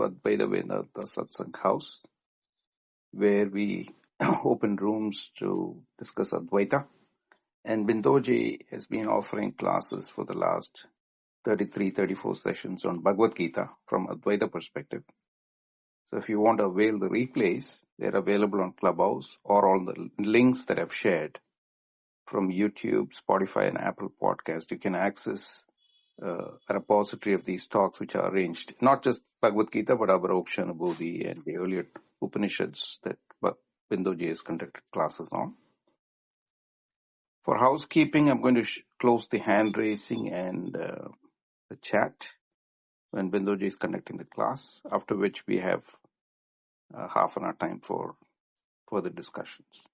Advaita Vedanta Satsang House, where we open rooms to discuss Advaita. And Bindoji has been offering classes for the last 34 sessions on Bhagavad Gita from Advaita perspective. So if you want to avail the replays, they're available on Clubhouse or on the links that I've shared from YouTube, Spotify, and Apple Podcast. You can access a repository of these talks, which are arranged, not just Bhagavad Gita, but Avarokshana, Bodhi, and the earlier Upanishads that Bindoji has conducted classes on. For housekeeping, I'm going to close the hand raising and the chat when Bindoji is conducting the class, after which we have half an hour time for further discussions.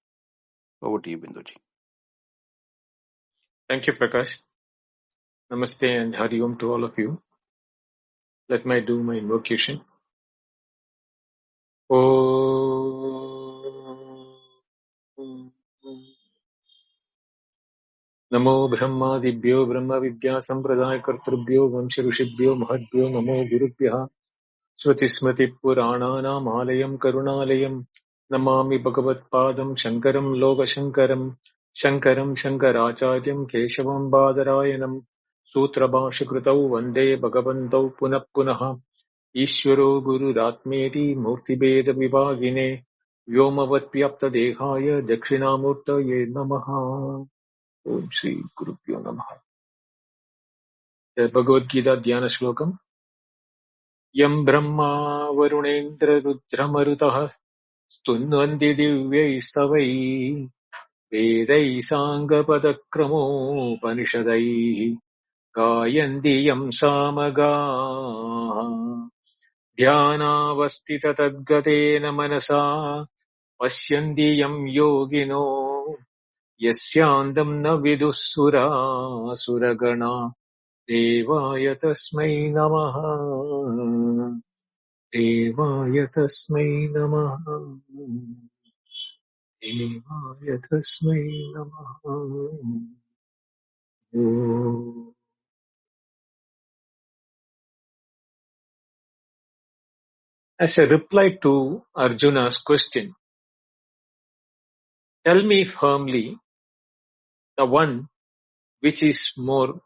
Over to you, Bindoji. Thank you, Prakash. Namaste and Hari Om to all of you. Let me do my invocation. Om Namo Brahmadibhyo Brahma Vidya Sampradaya Kartrubhyo Vamsha Rishibhyo Mahadbhyo Namo Gurubhyaha Swati Smriti Purananam Alayam Karunalayam Namami Bhagavat Padam Shankaram Loga Shankaram Shankaram Shankaracharyam Keshavam Badarayanam Sutra Bhashakritau Vande Bhagavantau Punah Punaha Ishvaro Guru Ratmeti Murti Beda Vivagine Vyomavat Vyapta Dehaya Dakshinamurta Ye Namaha Om Shri Gurubhyo Namaha. The Bhagavad Gita Dhyana Shlokam. Yam Brahma Varunendra Rudra Marutah Stunvandi Divyai Savai Vedai Sangha Padakramo Panishadai Gayanti Yam Samaga Dhyanavastita Tadgatena Manasa Pasyanti Yam Yogino Yasyandam Na Vidussura Suragana Devaya Tasmai Namaha Devaya Tasmai Namaha Devaya Tasmai Namaha. Om. As a reply to Arjuna's question, tell me firmly the one which is more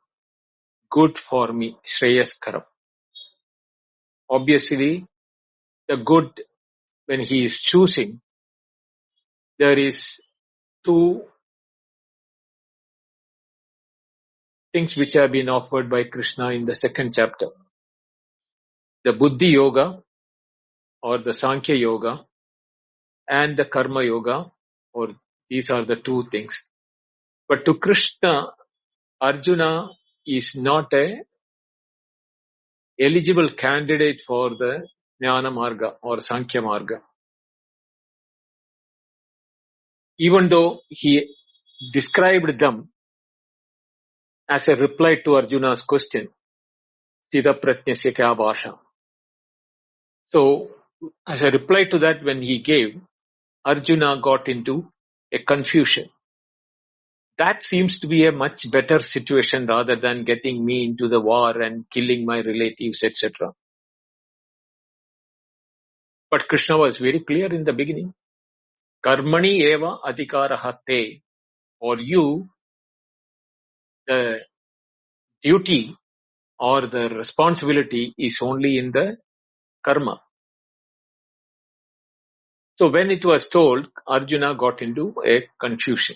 good for me, Shreyaskaram. Obviously, the good, when he is choosing, there is two things which have been offered by Krishna in the second chapter. The Buddhi Yoga or the Sankhya Yoga and the Karma Yoga, or these are the two things. But to Krishna, Arjuna is not a eligible candidate for the Jnana Marga or Sankhya Marga. Even though he described them as a reply to Arjuna's question, Siddha Pratnyasya Kya Bhasha. So, as a reply to that, when he gave, Arjuna got into a confusion. That seems to be a much better situation rather than getting me into the war and killing my relatives, etc. But Krishna was very clear in the beginning. Karmani eva adhikaraha te. For you, the duty or the responsibility is only in the karma. So when it was told, Arjuna got into a confusion.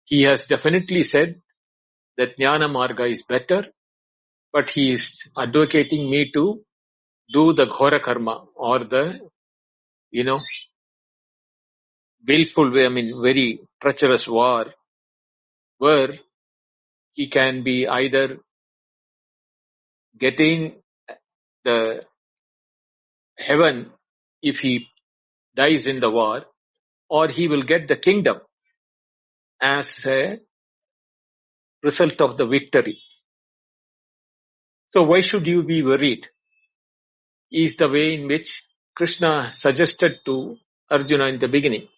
He has definitely said that Jnana Marga is better, but he is advocating me to do the Ghora Karma or the, willful way, very treacherous war, where he can be either getting the heaven if he dies in the war, or he will get the kingdom as a result of the victory. So why should you be worried? Is the way in which Krishna suggested to Arjuna in the beginning.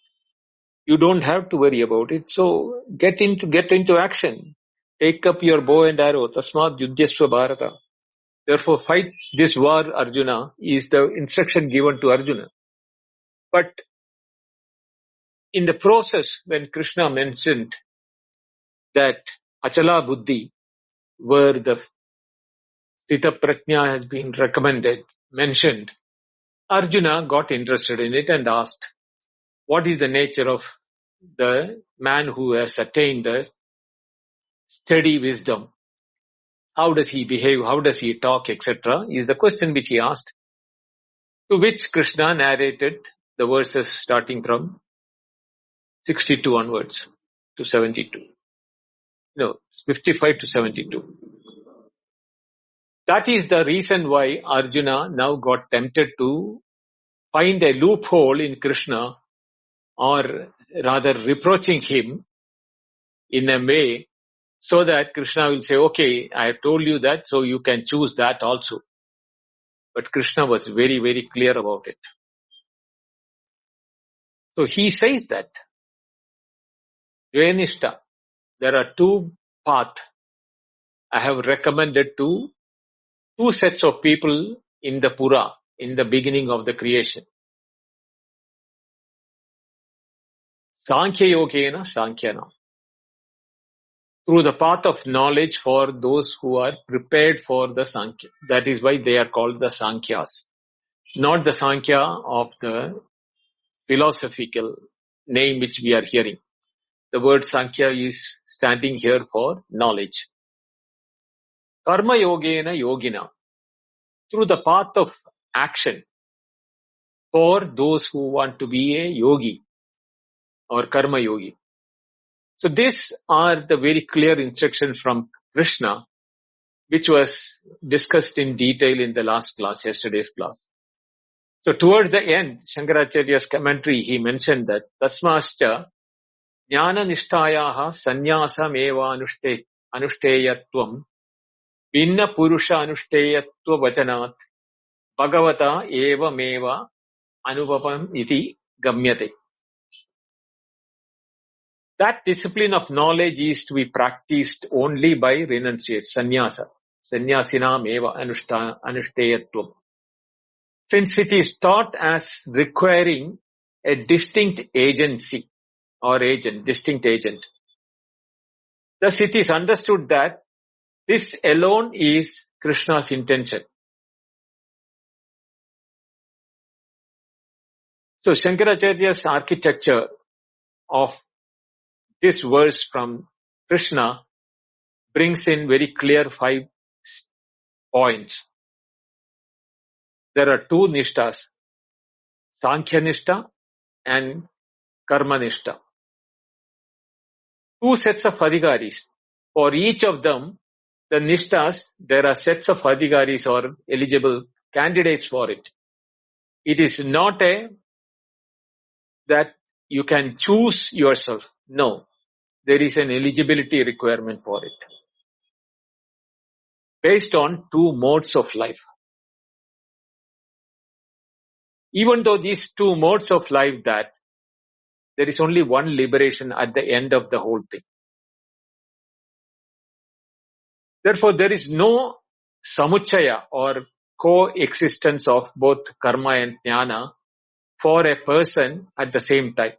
You don't have to worry about it. So get into action. Take up your bow and arrow. Tasmat Yudhyasva Bharata. Therefore, fight this war, Arjuna, is the instruction given to Arjuna. But in the process, when Krishna mentioned that Achala Buddhi, where the Sthita Prajna has been mentioned, Arjuna got interested in it and asked, what is the nature of the man who has attained the steady wisdom? How does he behave? How does he talk, etc. is the question which he asked, to which Krishna narrated the verses starting from 62 onwards to 72. No, 55 to 72. That is the reason why Arjuna now got tempted to find a loophole in Krishna, or rather reproaching him in a way, so that Krishna will say, okay, I have told you that, so you can choose that also. But Krishna was very, very clear about it. So he says that, Dvenishta, there are two paths I have recommended to two sets of people in the Pura, in the beginning of the creation. Sankhya Yogena Sankhyana. Through the path of knowledge for those who are prepared for the Sankhya. That is why they are called the Sankhyas. Not the Sankhya of the philosophical name which we are hearing. The word Sankhya is standing here for knowledge. Karma Yogena Yogina. Through the path of action for those who want to be a yogi or karma yogi. So these are the very clear instructions from Krishna, which was discussed in detail in the last class, yesterday's class. So towards the end, Shankaracharya's commentary, he mentioned that Tasmascha Jnana Nishtayaha Sannyasam Eva Anušteyatvam Vinna Purusha Anušteyatva Vachanat Bhagavata Eva Meva Anubhavam Iti Gamyate. That discipline of knowledge is to be practiced only by renunciate, sannyasa. Sannyasinam eva anušteyatvam. Since it is taught as requiring a distinct agency or distinct agent. Thus it is understood that this alone is Krishna's intention. So Shankaracharya's architecture of this verse from Krishna brings in very clear 5 points. There are 2 nishtas, Sankhya Nishta and Karma Nishta. 2 sets of adhikaris. For each of them, the nishtas, there are sets of adhikaris or eligible candidates for it. It is not that you can choose yourself. No, there is an eligibility requirement for it. Based on 2 modes of life. Even though these 2 modes of life, that there is only one liberation at the end of the whole thing. Therefore, there is no samuchaya or coexistence of both karma and jnana for a person at the same time.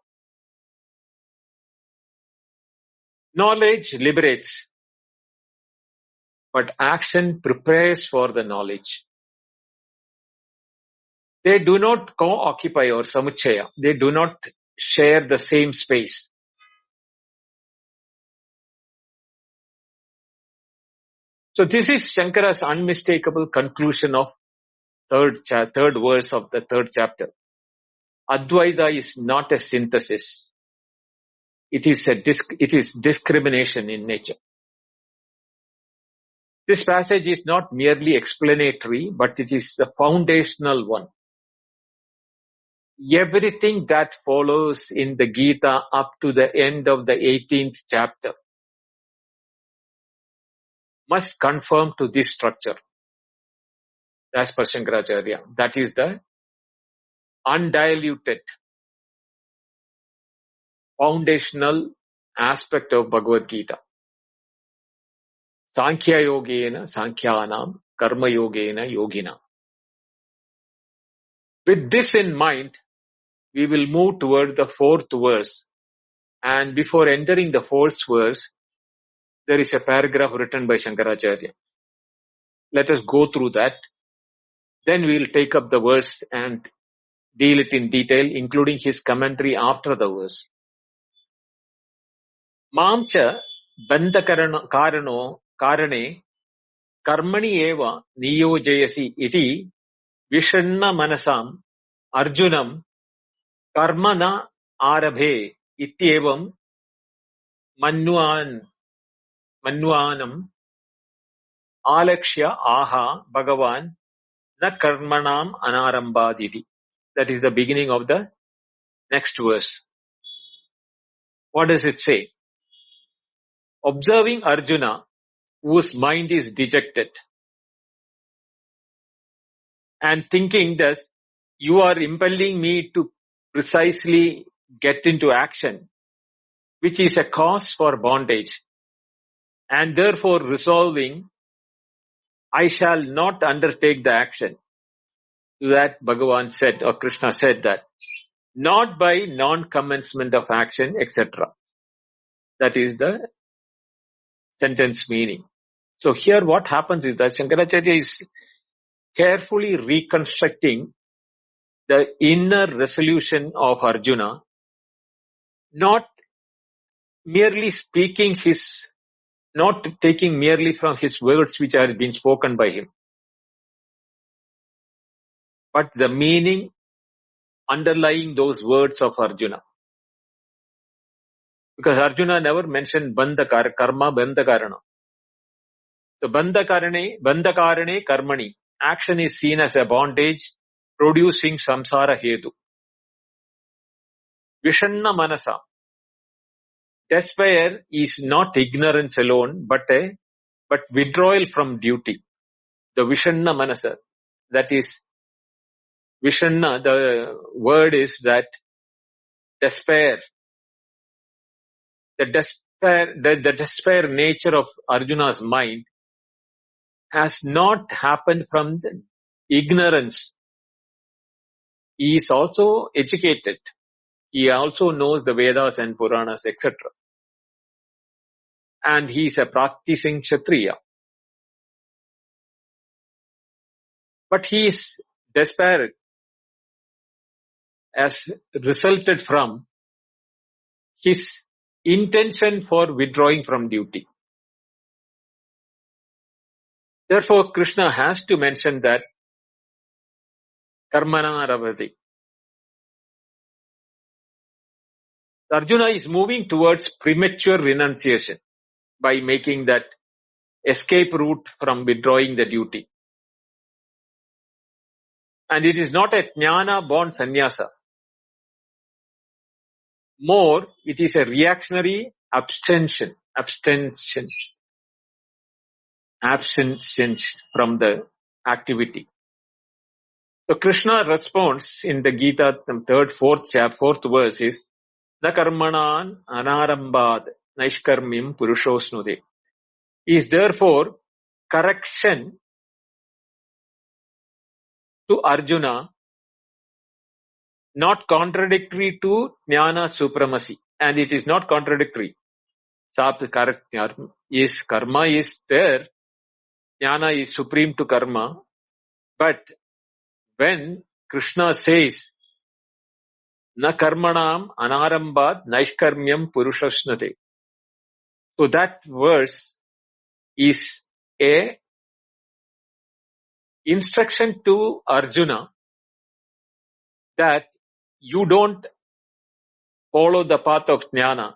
Knowledge liberates, but action prepares for the knowledge. They do not co-occupy or samuchaya. They do not share the same space. So this is Shankara's unmistakable conclusion of third verse of the 3rd chapter. Advaita is not a synthesis. It is discrimination in nature. This passage is not merely explanatory, but it is the foundational one. Everything that follows in the Gita up to the end of the 18th chapter must conform to this structure. As per Shankaracharya, that is the undiluted foundational aspect of Bhagavad Gita. Sankhya Yogena Sankhyanam karma yogena yogina. With this in mind, we will move toward the fourth verse. And before entering the fourth verse, there is a paragraph written by Shankaracharya. Let us go through that. Then we will take up the verse and deal it in detail, including his commentary after the verse. Mamcha bandhakarano karane karmani eva niyojayasi iti vishanna manasam arjunam karmana arabhe ityevam mannuanam alakshya aha bhagavan na karmanam anarambaditi. That is the beginning of the next verse. What does it say? Observing Arjuna, whose mind is dejected, and thinking that you are impelling me to precisely get into action, which is a cause for bondage, and therefore resolving, I shall not undertake the action. To that Bhagavan said, or Krishna said that, not by non-commencement of action, etc. That is the sentence meaning. So here what happens is that Shankaracharya is carefully reconstructing the inner resolution of Arjuna, not merely speaking not taking merely from his words which have been spoken by him, but the meaning underlying those words of Arjuna. Because Arjuna never mentioned karma bandhakarana. So bandhakarane karmani. Action is seen as a bondage producing samsara hetu. Vishanna manasa. Despair is not ignorance alone, but withdrawal from duty. The Vishanna manasa. That is, Vishanna, the word is that despair. The despair nature of Arjuna's mind has not happened from the ignorance. He is also educated. He also knows the Vedas and Puranas, etc. And he is a practicing Kshatriya. But his despair has resulted from his intention for withdrawing from duty. Therefore, Krishna has to mention that karmana aravati. Arjuna is moving towards premature renunciation by making that escape route from withdrawing the duty. And it is not a jnana-born sannyasa. More, it is a reactionary abstention from the activity. So Krishna responds in the Gita, fourth verse is, na karmanan anarambad naishkarmyam purushosnude. Is therefore correction to Arjuna, not contradictory to jnana supremacy. And it is not contradictory. Karma is there, jnana is supreme to karma. But when Krishna says, na karmanam anarambad naishkarmyam purushasnate. So that verse is a instruction to Arjuna that you don't follow the path of jnana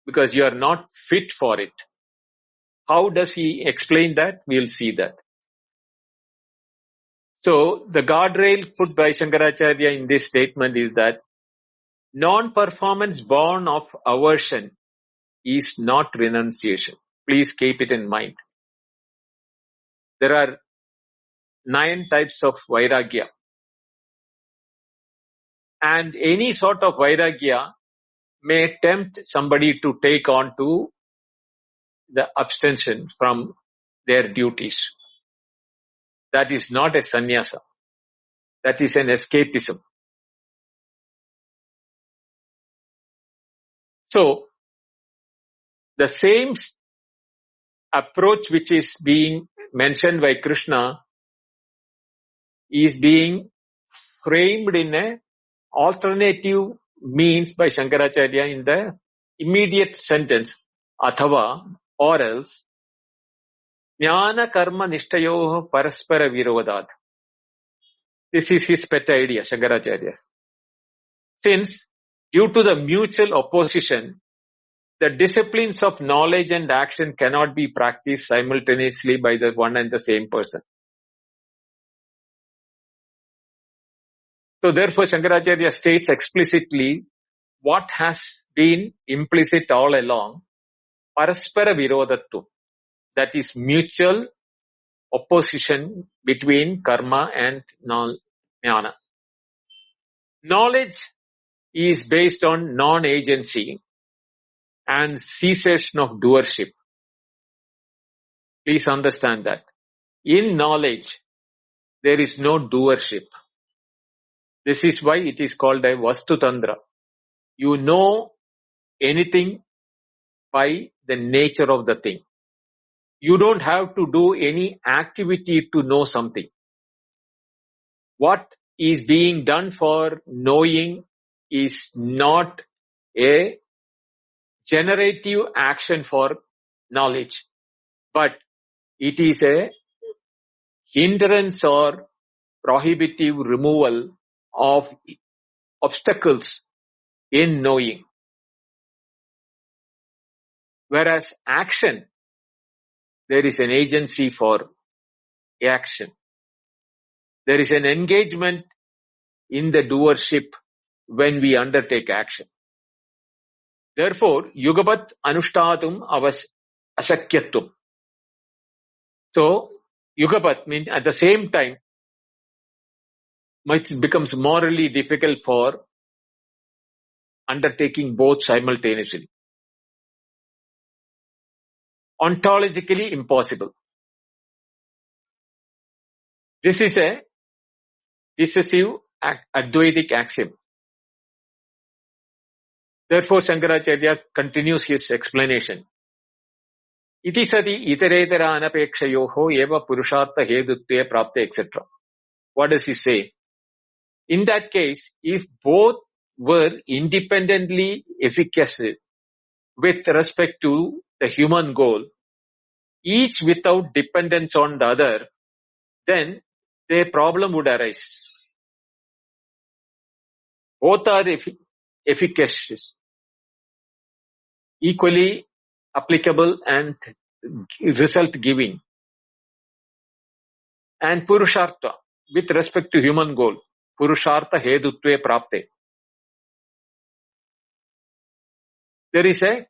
because you are not fit for it. How does he explain that? We'll see that. So the guardrail put by Shankaracharya in this statement is that non-performance born of aversion is not renunciation. Please keep it in mind. There are 9 types of vairagya. And any sort of vairagya may tempt somebody to take on to the abstention from their duties. that is not a sannyasa. That is an escapism. So, the same approach which is being mentioned by Krishna is being framed in a alternative means by Shankaracharya in the immediate sentence, athava, or else, jnana karma nishtayoh paraspara virodat. This is his pet idea, Shankaracharya's. Since, due to the mutual opposition, the disciplines of knowledge and action cannot be practiced simultaneously by the one and the same person. So therefore, Shankaracharya states explicitly what has been implicit all along, paraspara virodattu. That is mutual opposition between karma and jnana. Knowledge is based on non-agency and cessation of doership. Please understand that. In knowledge, there is no doership. This is why it is called a Vastu Tantra. You know anything by the nature of the thing. You don't have to do any activity to know something. What is being done for knowing is not a generative action for knowledge, but it is a hindrance or prohibitive removal of obstacles in knowing. Whereas action, there is an agency for action. There is an engagement in the doership when we undertake action. Therefore, yugapat anushtatum asakyatum. So, yugapat means at the same time, it becomes morally difficult for undertaking both simultaneously. Ontologically impossible. This is a decisive Advaitic axiom. Therefore, Shankaracharya continues his explanation. Iti sati iteretara anapekshayoho eva purushartha hedutve prapte, etc. What does he say? In that case, if both were independently efficacious with respect to the human goal, each without dependence on the other, then the problem would arise. Both are efficacious, equally applicable and result giving. And purushartha, with respect to human goal, purushartha hedutve prapte. There is a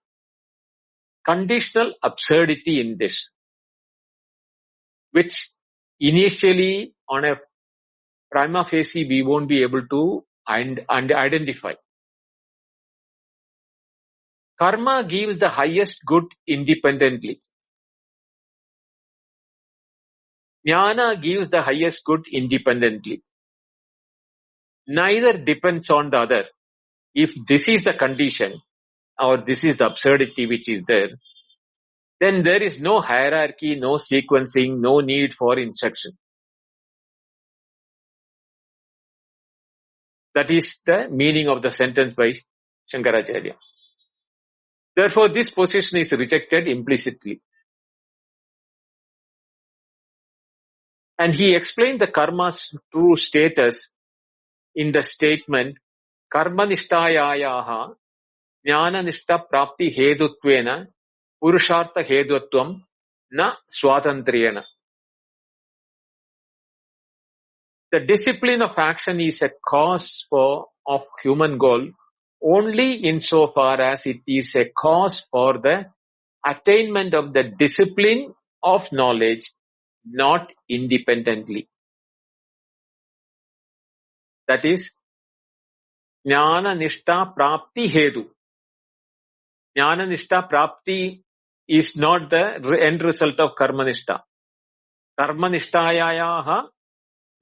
conditional absurdity in this, which initially on a prima facie we won't be able to identify. Karma gives the highest good independently. Jnana gives the highest good independently. Neither depends on the other. If this is the condition, or this is the absurdity which is there, then there is no hierarchy, no sequencing, no need for instruction. That is the meaning of the sentence by Shankaracharya. Therefore, this position is rejected implicitly. And he explained the karma's true status in the statement, karma nishthayayaha jnana nishta prapti hedutvena purushartha hedutvam na swatantriyana. The discipline of action is a cause of human goal only insofar as it is a cause for the attainment of the discipline of knowledge, not independently. That is, jnana nishta prapti hedu. Jnana nishta prapti is not the end result of karma nishta. Karma nishthayayaha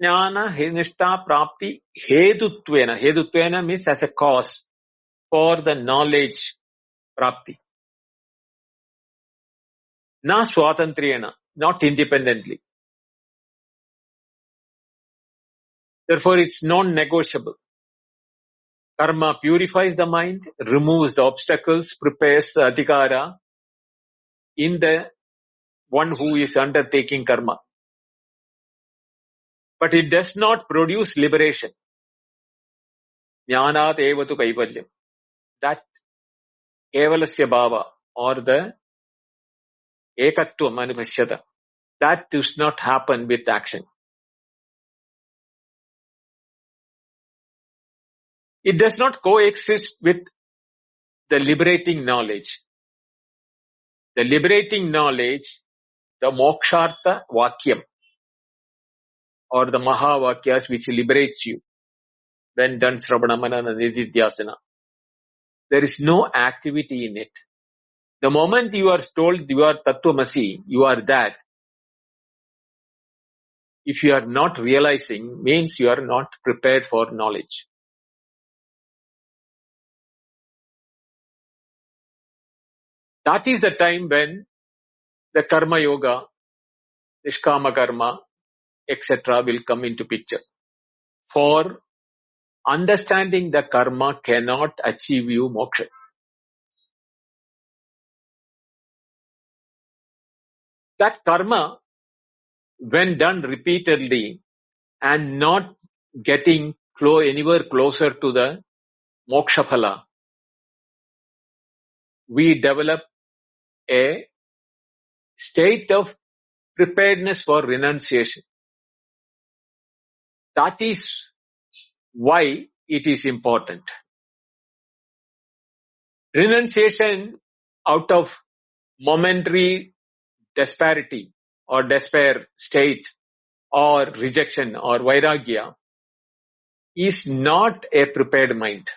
jnana nishta prapti hedutvena. Hedutvena means as a cause for the knowledge prapti. Na swatantriyena, not independently. Therefore, it's non-negotiable. Karma purifies the mind, removes the obstacles, prepares the adhikara in the one who is undertaking karma. But it does not produce liberation. Jnanat evatu kaivalyam. That kevalasya bhava or the ekatvam anupashyata, that does not happen with action. It does not coexist with the liberating knowledge. The liberating knowledge, the mokshartha vakyam or the mahavakyas which liberates you when done sravana manana nididhyasana. There is no activity in it. The moment you are told you are tattvamasi, you are that. If you are not realizing, means you are not prepared for knowledge. That is the time when the karma yoga, nishkama karma, etc. will come into picture. For understanding the karma cannot achieve you moksha. That karma, when done repeatedly and not getting anywhere closer to the moksha phala, we develop a state of preparedness for renunciation. That is why it is important. Renunciation out of momentary disparity or despair state or rejection or vairagya is not a prepared mind.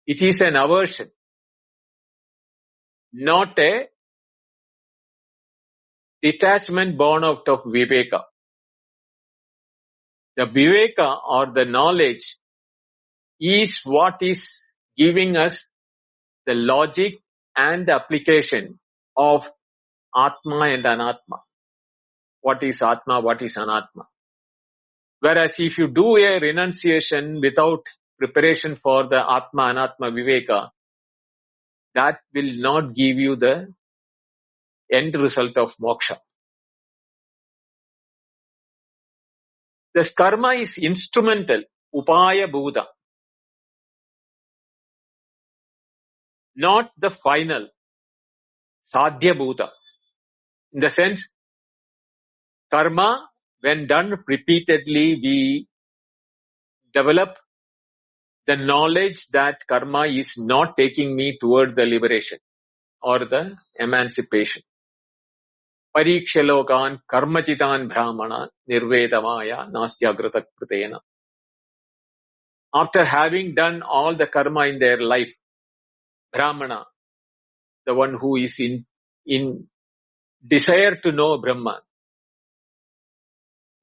It is an aversion, not a detachment born out of viveka. The viveka or the knowledge is what is giving us the logic and the application of Atma and Anatma. What is Atma, what is Anatma? Whereas if you do a renunciation without preparation for the Atma Anatma Viveka, that will not give you the end result of moksha. The karma is instrumental, upaya bhuta, not the final, sadhya bhuta. In the sense, karma, when done repeatedly, we develop the knowledge that karma is not taking me towards the liberation or the emancipation. Parikshalokan karmachitan brahmana nirvedamaya nastyagrata kritena. After having done all the karma in their life, brahmana, the one who is in desire to know Brahman,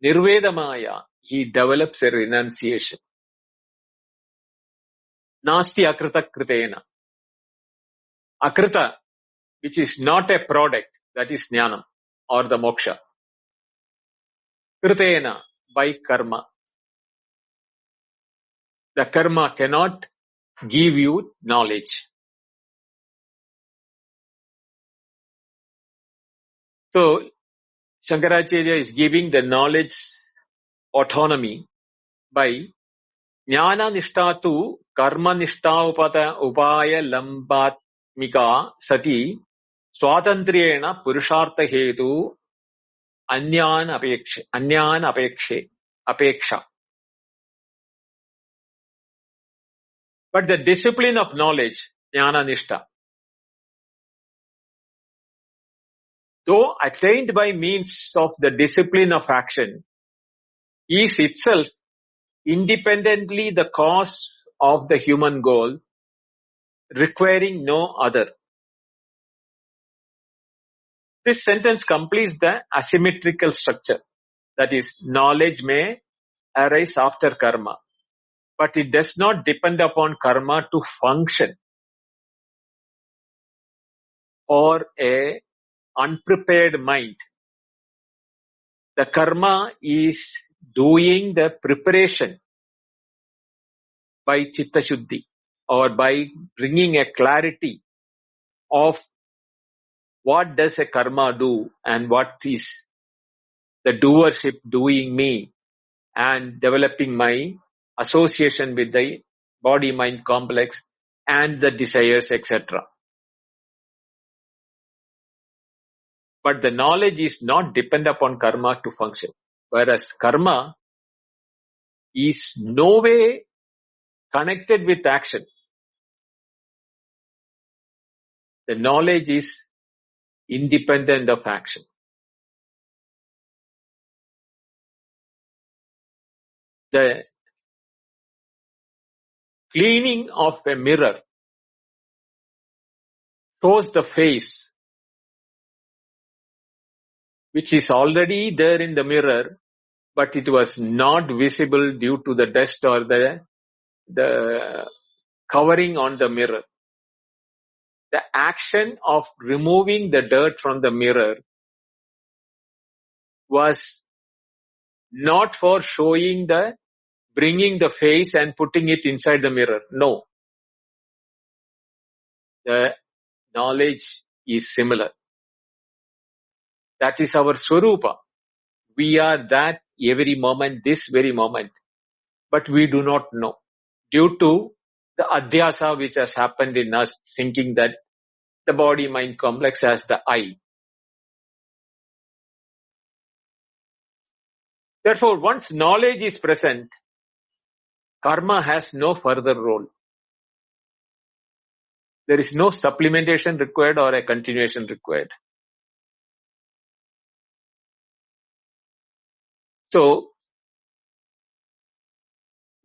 nirvedamaya, he develops a renunciation. Nasti akrita kritena. Akrita, which is not a product, that is jnanam or the moksha. Kritena, by karma. The karma cannot give you knowledge. So, Shankaracharya is giving the knowledge autonomy by jnana nishtatu karma nishta upaya lambatmika sati swatantriyena purushartha hetu anyan apeksha. But the discipline of knowledge, jnana nishta, though attained by means of the discipline of action, is itself independently the cause of the human goal, requiring no other. This sentence completes the asymmetrical structure. That is, knowledge may arise after karma, but it does not depend upon karma to function, or a unprepared mind. The karma is doing the preparation by chitta shuddhi, or by bringing a clarity of what does a karma do and what is the doership doing me, and developing my association with the body-mind complex and the desires, etc. But the knowledge is not dependent upon karma to function. Whereas karma is no way connected with action. The knowledge is independent of action. The cleaning of a mirror shows the face which is already there in the mirror, but it was not visible due to the dust or the covering on the mirror. The action of removing the dirt from the mirror was not for bringing the face and putting it inside the mirror. No. The knowledge is similar. That is our Swarupa. We are that every moment, this very moment. But we do not know. Due to the adhyasa which has happened in us, thinking that the body-mind complex has the I. Therefore, once knowledge is present, karma has no further role. There is no supplementation required or a continuation required. So,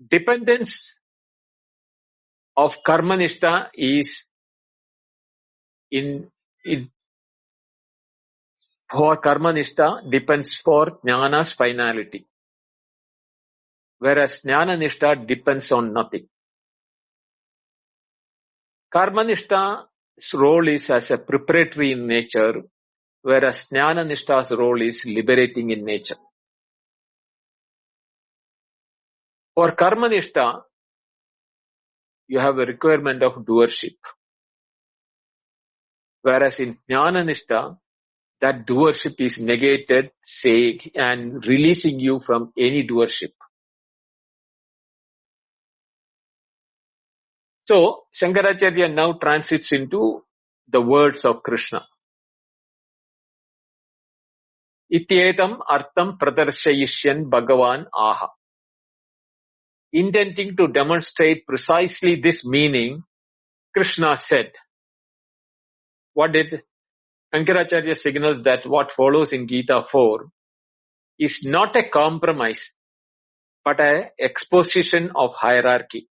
dependence of karmanishta is for karmanishta depends for jnana's finality. Whereas jnananishta depends on nothing. Karmanishta's role is as a preparatory in nature, whereas jnananishta's role is liberating in nature. For karmanishta, you have a requirement of doership. Whereas in jnananishta, that doership is negated, and releasing you from any doership. So, Shankaracharya now transits into the words of Krishna. Ityetam artham pradarshayishyan bhagavan aha. Intending to demonstrate precisely this meaning, Krishna said, what did Shankaracharya signal that what follows in Gita 4 is not a compromise, but an exposition of hierarchy.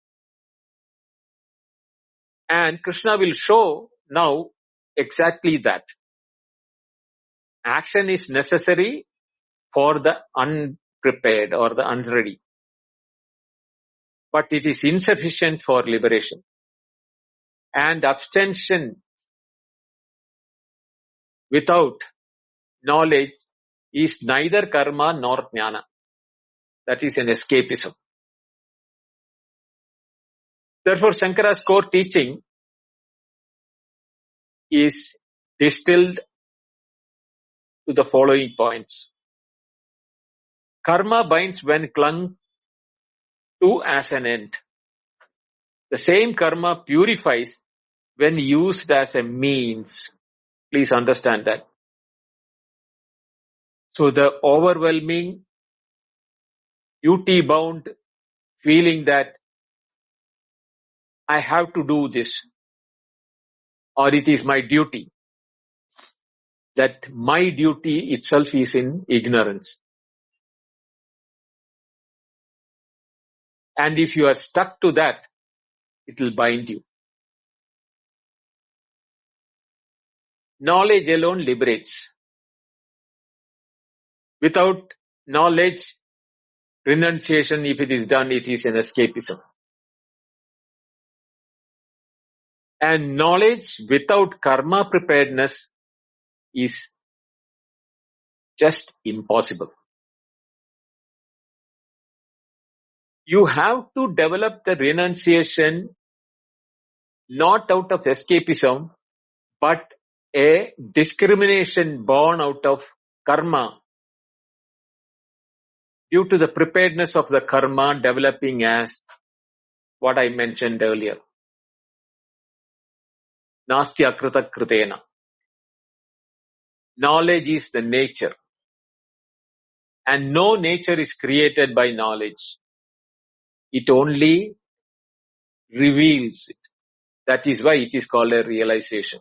And Krishna will show now exactly that. Action is necessary for the unprepared or the unready. But it is insufficient for liberation. And abstention without knowledge is neither karma nor jnana. That is an escapism. Therefore, Shankara's core teaching is distilled to the following points. Karma binds when clung to as an end. The same karma purifies when used as a means. Please understand that. So the overwhelming, duty-bound feeling that I have to do this, or it is my duty, that my duty itself is in ignorance. And if you are stuck to that, it will bind you. Knowledge alone liberates. Without knowledge, renunciation, if it is done, it is an escapism. And knowledge without karma preparedness is just impossible. You have to develop the renunciation not out of escapism, but a discrimination born out of karma, due to the preparedness of the karma developing as what I mentioned earlier. Nastya krita kritena. Knowledge is the nature. And no nature is created by knowledge. It only reveals it. That is why it is called a realization.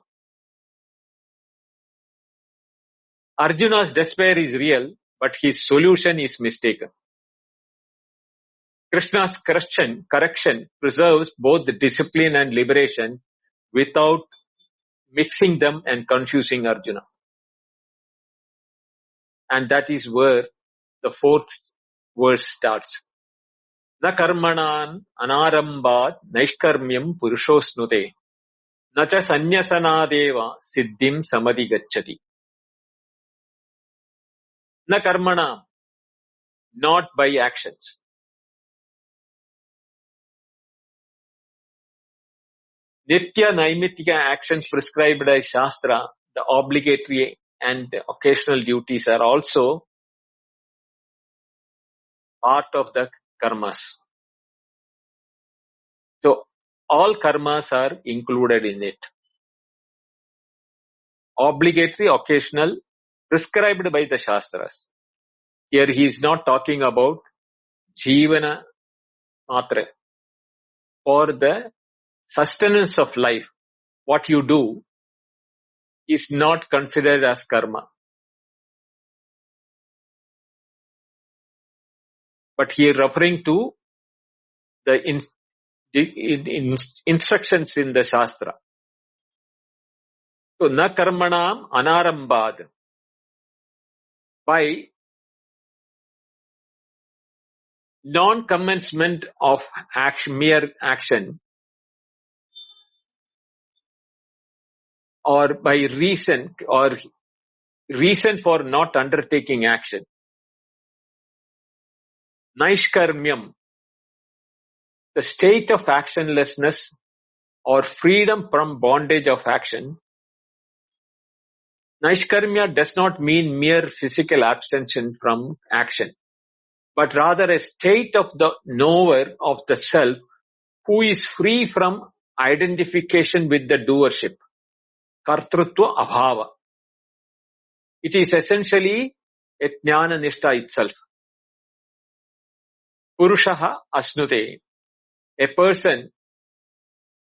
Arjuna's despair is real, but his solution is mistaken. Krishna's correction preserves both the discipline and liberation without mixing them and confusing Arjuna. And that is where the fourth verse starts. Na karmanan anarambhat naishkarmyam purushosnute na cha sanyasanadeva siddhim samadhigacchati. Na karmanam, not by actions. Nitya Naimitika actions prescribed by Shastra, the obligatory and the occasional duties are also part of the karmas. So, all karmas are included in it. Obligatory, occasional, prescribed by the Shastras. Here he is not talking about Jivana Matra. For the sustenance of life, what you do is not considered as karma. But here referring to the instructions in the Shastra. So, na karmanam anarambad. By non-commencement of action, mere action, or by reason for not undertaking action. Naishkarmyam, the state of actionlessness or freedom from bondage of action. Naishkarmya does not mean mere physical abstention from action, but rather a state of the knower of the self who is free from identification with the doership. Kartrutva abhava. It is essentially a jnana nishta itself. Purushaha asnute. A person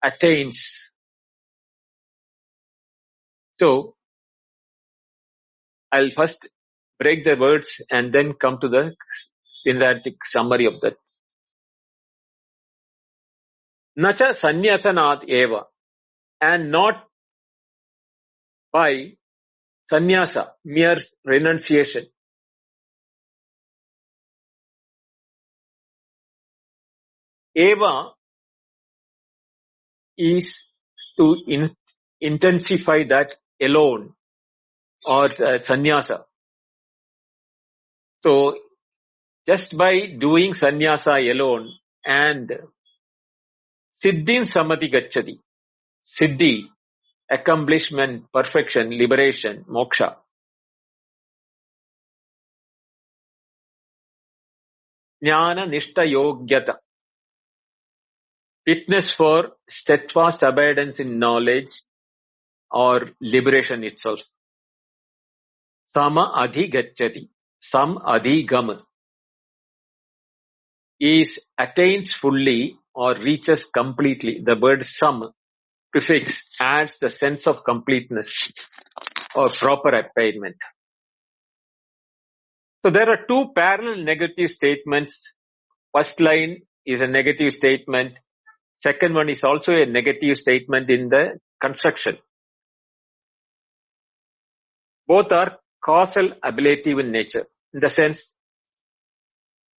attains. So, I'll first break the words and then come to the synthetic summary of that. Nacha sanyasanat eva, and not by sannyasa, mere renunciation. Eva is to intensify that alone, or sannyasa. So, just by doing sannyasa alone and siddhin samadhi gacchati, siddhi, accomplishment, perfection, liberation, moksha. Jnana nishta yogyata, fitness for steadfast abidance in knowledge or liberation itself. Sama adhigacchati, sam adhigam, is attains fully or reaches completely. The word sam prefix adds the sense of completeness or proper attainment. So there are two parallel negative statements. First line is a negative statement. Second one is also a negative statement in the construction. Both are causal ablative in nature. in the sense,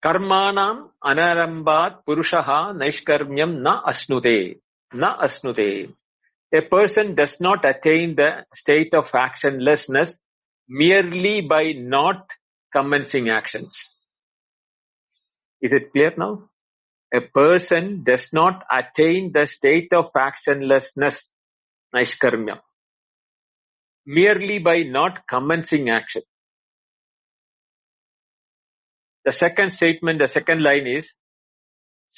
karmanam anarambat purushaha naishkarmyam na asnute. Na asnute. A person does not attain the state of actionlessness merely by not commencing actions. Is it clear now? A person does not attain the state of actionlessness, naishkarmya, merely by not commencing action. The second statement, the second line is,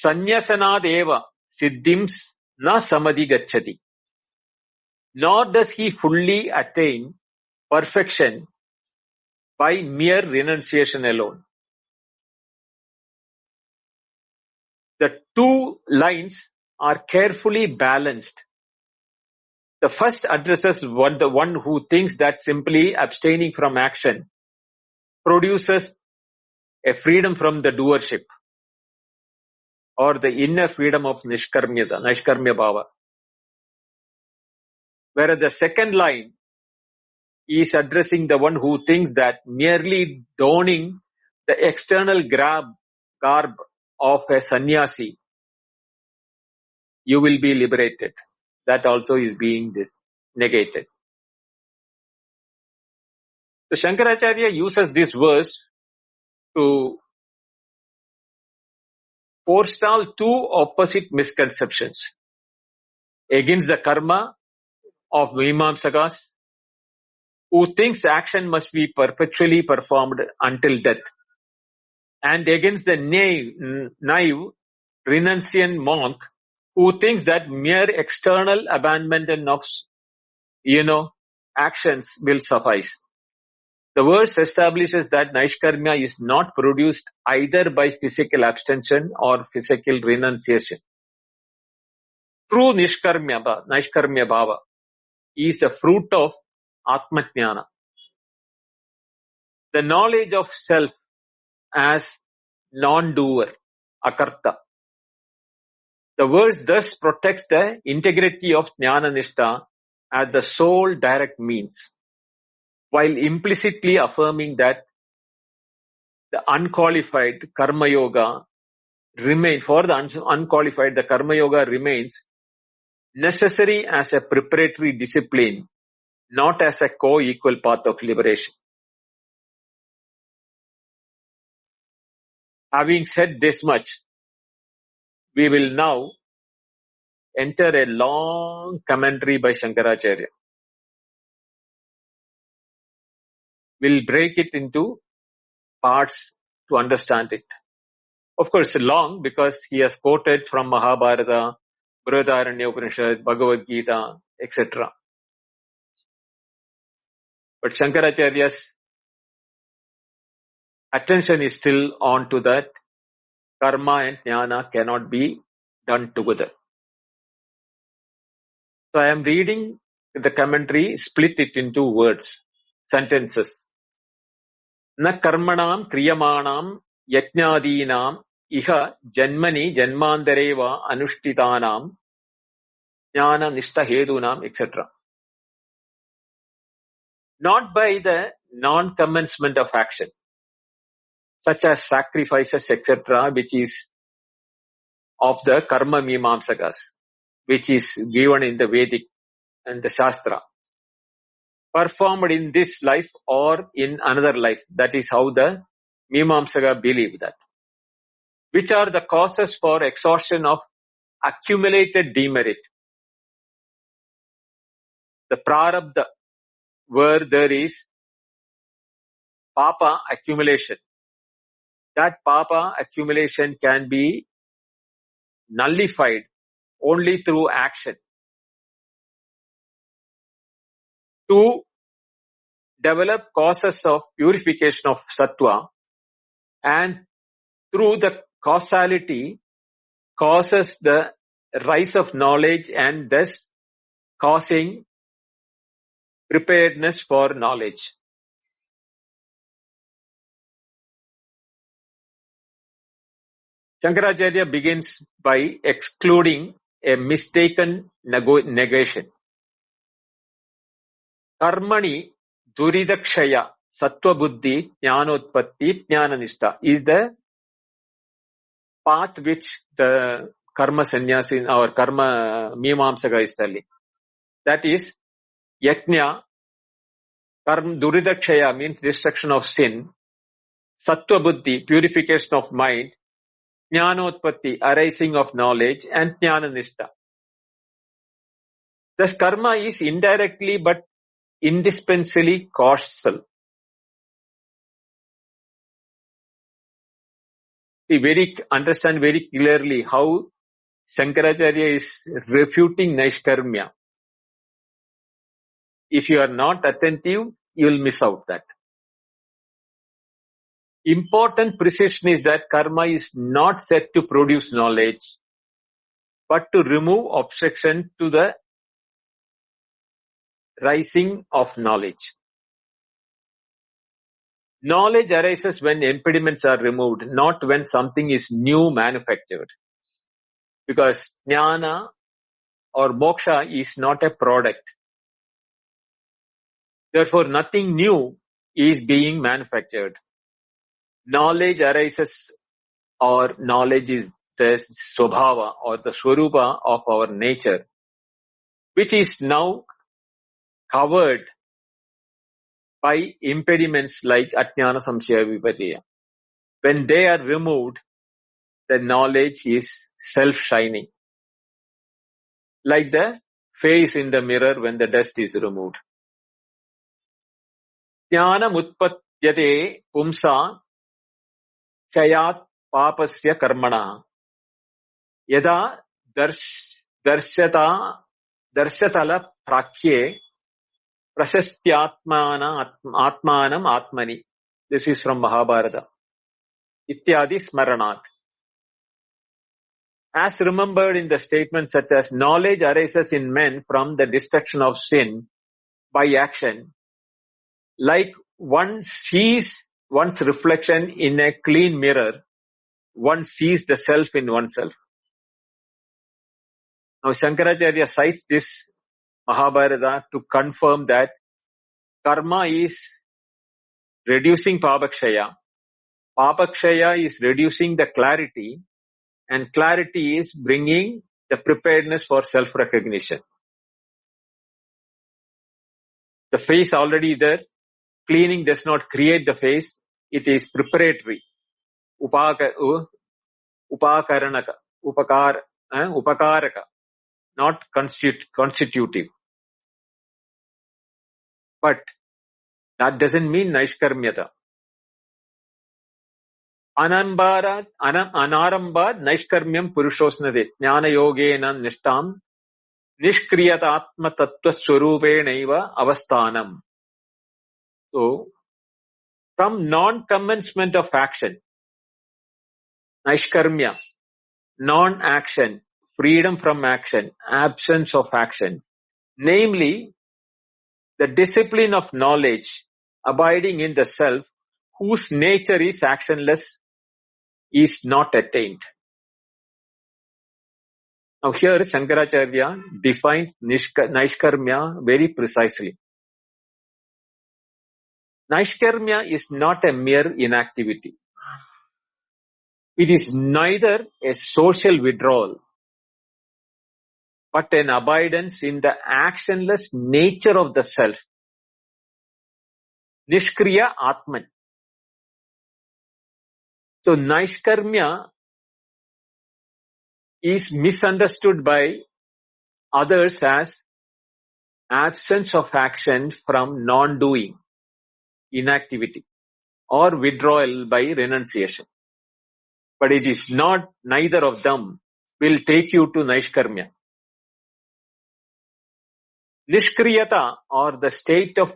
sanyasanadeva siddhims na samadhi gacchati. Nor does he fully attain perfection by mere renunciation alone. The two lines are carefully balanced. The first addresses the one who thinks that simply abstaining from action produces a freedom from the doership or the inner freedom of nishkarmya bhava. Whereas the second line is addressing the one who thinks that merely donning the external garb of a sannyasi, you will be liberated. That also is being negated. So Shankaracharya uses this verse to forestall two opposite misconceptions against the karma of Mimamsakas, who thinks action must be perpetually performed until death, and against the naive renunciant monk who thinks that mere external abandonment of actions will suffice. The verse establishes that Naishkarmya is not produced either by physical abstention or physical renunciation. True Naishkarmya bhava is a fruit of Atmajnana, the knowledge of self as non-doer, akarta. The verse thus protects the integrity of Jnana Nishtha as the sole direct means, while implicitly affirming that the unqualified Karma Yoga remains necessary as a preparatory discipline, not as a co-equal path of liberation. Having said this much, we will now enter a long commentary by Shankaracharya. We'll break it into parts to understand it. Of course, long because he has quoted from Mahabharata, Brihadaranya Upanishad, Bhagavad Gita, etc. But Shankaracharya's attention is still on to that karma and jnana cannot be done together. So I am reading the commentary, split it into words, sentences. Na karmanam kriyamanam yajnadinam iha janmani janmandareva anushtitanam jnana nishta hedunam, etc. Not by the non-commencement of action, such as sacrifices, etc., which is of the karma mimamsakas, which is given in the Vedic and the Shastra, performed in this life or in another life. That is how the Mimamsaka believe that. Which are the causes for exhaustion of accumulated demerit? The prarabdha, where there is papa accumulation. That papa accumulation can be nullified only through action. To develop causes of purification of sattva, and through the causality causes the rise of knowledge and thus causing preparedness for knowledge. Shankaracharya begins by excluding a mistaken negation. Karmani duridakshaya Sattva Buddhi, Jnanotpatti, Jnananishta is the path which the karma sannyasi or karma mimamsaka is telling. That is, yajna, karma duridakshaya means destruction of sin, sattva buddhi, purification of mind, jnanotpatti, arising of knowledge, and jnananishta. Thus karma is indirectly but indispensably causal. We understand very clearly how Shankaracharya is refuting Naishkarmya. If you are not attentive, you will miss out that. Important precision is that karma is not set to produce knowledge, but to remove obstruction to the rising of knowledge. Knowledge arises when impediments are removed, not when something is new manufactured. Because jnana or moksha is not a product. Therefore, nothing new is being manufactured. Knowledge arises, or knowledge is the swabhava or the swarupa of our nature, which is now covered by impediments like ajnana samshaya viparya. When they are removed, the knowledge is self-shining. Like the face in the mirror when the dust is removed. Jnanam utpatyate pumsa kayat papasya karmana yada darshatala prakye prasastyatmanam atmani. This is from Mahabharata. Ityadi smaranat. As remembered in the statement such as knowledge arises in men from the destruction of sin by action, like one sees one's reflection in a clean mirror, one sees the self in oneself. Now Shankaracharya cites this Mahabharata to confirm that karma is reducing papakshaya. Papakshaya is reducing the clarity, and clarity is bringing the preparedness for self-recognition. The face already there. Cleaning does not create the face. It is preparatory. Upakaraka. Upakaraka. Not constitutive. But that doesn't mean Naishkarmyata. Anarambad Naishkarmyam Purushosnade. Jnana Yogena Nishtam Nishkriyatatma Tattva Swarupenaiva Avasthanam. So, from non-commencement of action, Naishkarmya, non-action, freedom from action, absence of action, namely, the discipline of knowledge, abiding in the self, whose nature is actionless, is not attained. Now here Shankaracharya defines Naishkarmya very precisely. Naishkarmya is not a mere inactivity. It is neither a social withdrawal, but an abidance in the actionless nature of the self. Nishkriya Atman. So Naishkarmya is misunderstood by others as absence of action from non-doing, inactivity, or withdrawal by renunciation. But it is not, neither of them will take you to Naishkarmya. Nishkriyata, or the state of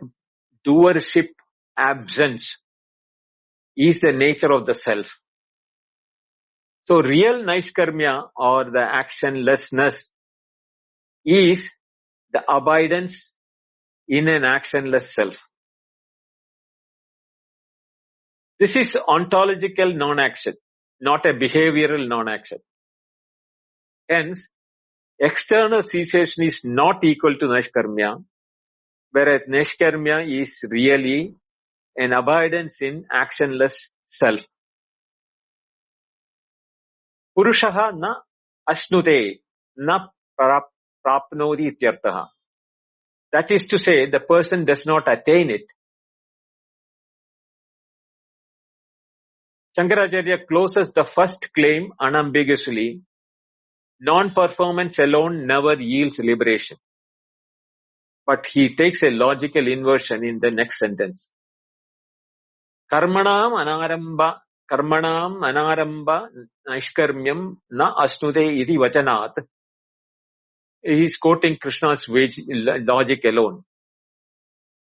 doership absence, is the nature of the self. So real Naishkarmya, or the actionlessness, is the abidance in an actionless self. This is ontological non-action, not a behavioral non-action. Hence, external cessation is not equal to Naishkarmya, whereas Naishkarmya is really an abidance in actionless self. Purushaha na asnute na prapnodi ityartaha. That is to say, the person does not attain it. Shankaracharya closes the first claim unambiguously. Non-performance alone never yields liberation. But he takes a logical inversion in the next sentence. Karmanam anaramba naishkarmyam na asnute iti vachanat. He is quoting Krishna's logic alone.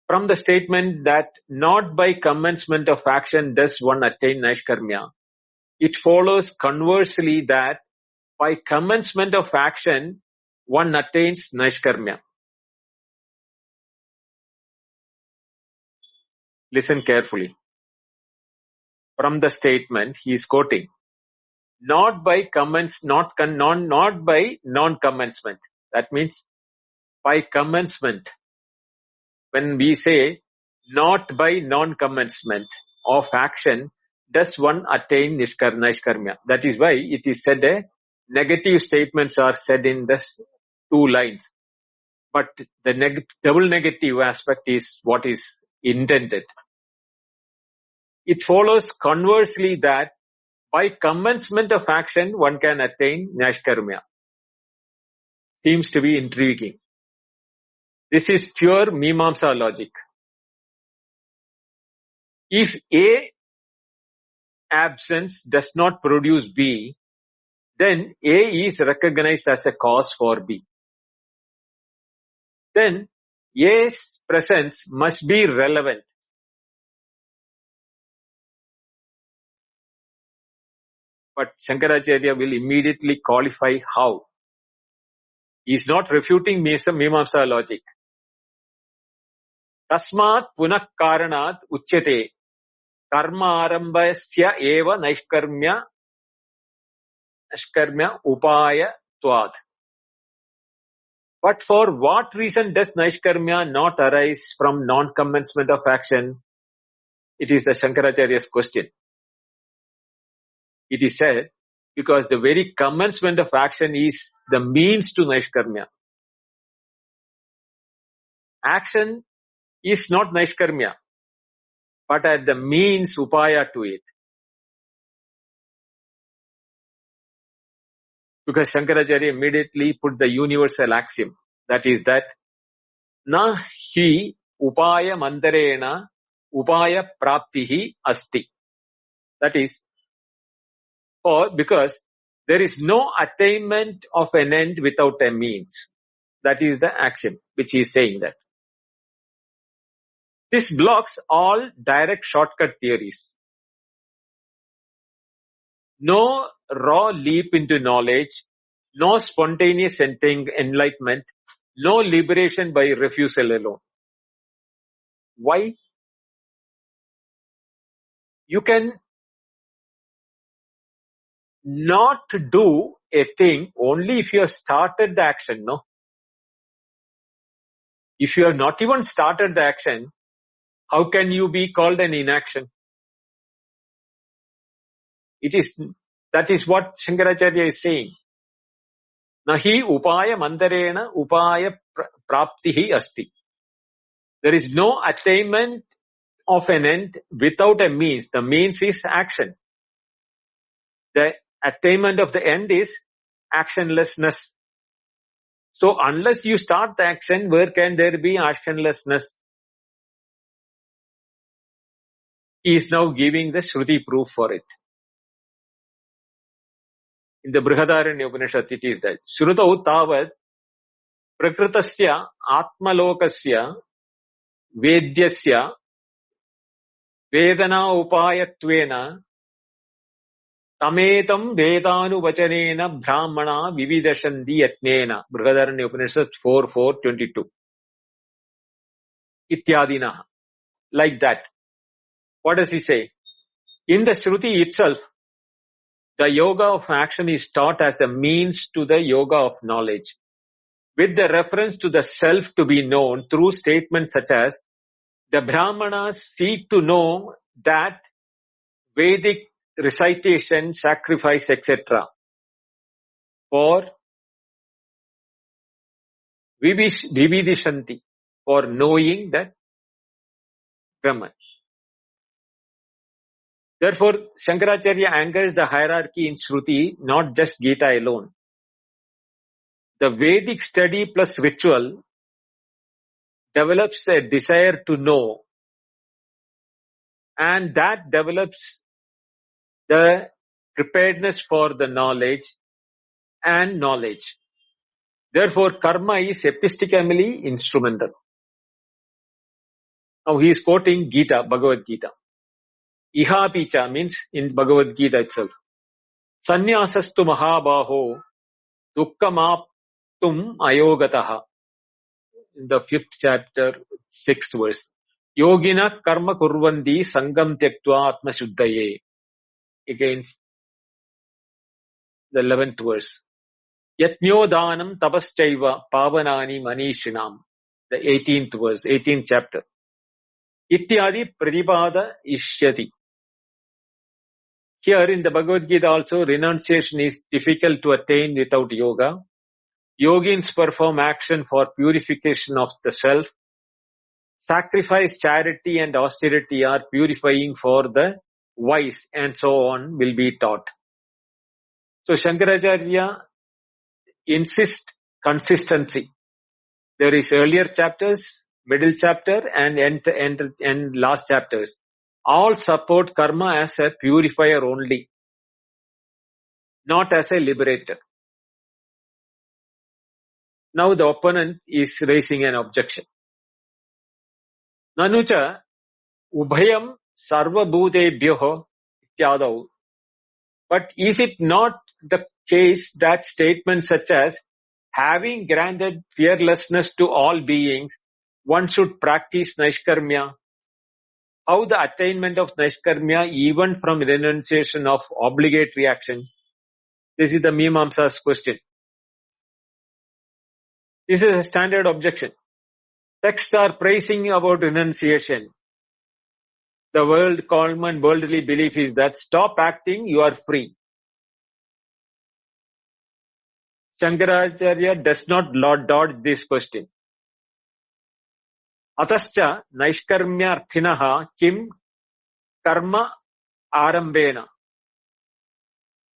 From the statement that not by commencement of action does one attain naishkarmya, it follows conversely that by commencement of action one attains naishkarmya. Listen carefully. From the statement he is quoting, not by non-commencement. That means by commencement. When we say not by non-commencement of action does one attain naishkarmya. That is why it is said negative statements are said in the two lines. But the double negative aspect is what is intended. It follows conversely that by commencement of action one can attain naishkarmya. Seems to be intriguing. This is pure Mimamsa logic. If A absence does not produce B, then A is recognized as a cause for B. Then A's presence must be relevant. But Shankaracharya will immediately qualify how. He is not refuting Mimamsa logic. Tasmat punak karanat uchyate karma arambasya eva naishkarmya upaya tvad. But for what reason does naishkarmya not arise from non-commencement of action? It is the Shankaracharya's question. It is said, because the very commencement of action is the means to naishkarmya. Action is not naishkarmya, but at the means upaya to it. Because Shankaracharya immediately put the universal axiom, that is that na hi upaya mandarena upaya praptihi asti. That is, because there is no attainment of an end without a means. That is the axiom which he is saying that. This blocks all direct shortcut theories. No raw leap into knowledge, no spontaneous enlightenment, no liberation by refusal alone. Why? You can not do a thing only if you have started the action, no? If you have not even started the action, how can you be called an inaction? That is what Shankaracharya is saying. Nahi upaya mandarena upaya praptihi asti. There is no attainment of an end without a means. The means is action. The attainment of the end is actionlessness. So unless you start the action, where can there be actionlessness? He is now giving the Shruti proof for it. In the Brihadaranya Upanishad, it is that Shrutau tavad prakritasya atmalokasya vedyasya vedana upayatvena tametam vedanu vachanena brahmana vividashandi yatnena. Brihadaranya Upanishad 4:4-22. Ityadina. Like that. What does he say? In the Shruti itself, the yoga of action is taught as a means to the yoga of knowledge, with the reference to the self to be known through statements such as the Brahmanas seek to know that Vedic recitation, sacrifice, etc. for Vividishanti, for knowing that Brahman. Therefore, Shankaracharya anchors the hierarchy in Shruti, not just Gita alone. The Vedic study plus ritual develops a desire to know, and that develops the preparedness for the knowledge and knowledge. Therefore, karma is epistemically instrumental. Now he is quoting Gita, Bhagavad Gita. Iha picha means in Bhagavad Gita itself. Sanyasastu mahabaho dukkhamaptum ayogataha. In the 5th chapter, 6th verse. Yogina karma kurvandi sangam tyaktva atma shuddhaye. Again, the 11th verse. Yatnyodanam tapaschaiva pavanani manishinam. The 18th verse, 18th chapter. Ityadi pradipada ishyati. Here in the Bhagavad Gita also, renunciation is difficult to attain without yoga. Yogins perform action for purification of the self. Sacrifice, charity and austerity are purifying for the wise, and so on will be taught. So Shankaracharya insists consistency. There is earlier chapters, middle chapter and last chapters. All support karma as a purifier only, not as a liberator. Now the opponent is raising an objection. Nanucha ubhayam sarvabhutebhyoh ityadav. But is it not the case that statements such as having granted fearlessness to all beings, one should practice Naishkarmya? How the attainment of Naishkarmya, even from renunciation of obligatory action? This is the Mimamsa's question. This is a standard objection. Texts are praising about renunciation. The common worldly belief is that stop acting, you are free. Shankaracharya does not dodge this question. Atascha naishkarmyarthinaha kim karma arambena.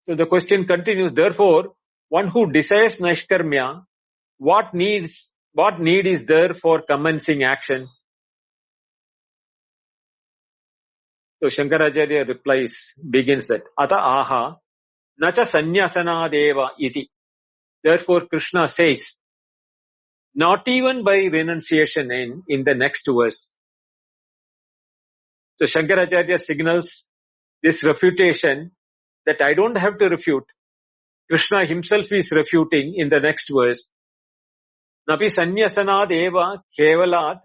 So the question continues, therefore, one who desires naishkarmya, what need is there for commencing action? So Shankaracharya begins that, Ata aha, nacha sanyasanadeva iti. Therefore Krishna says, not even by renunciation in the next verse. So Shankaracharya signals this refutation that I don't have to refute. Krishna himself is refuting in the next verse. Napi sanyasanad eva kevalat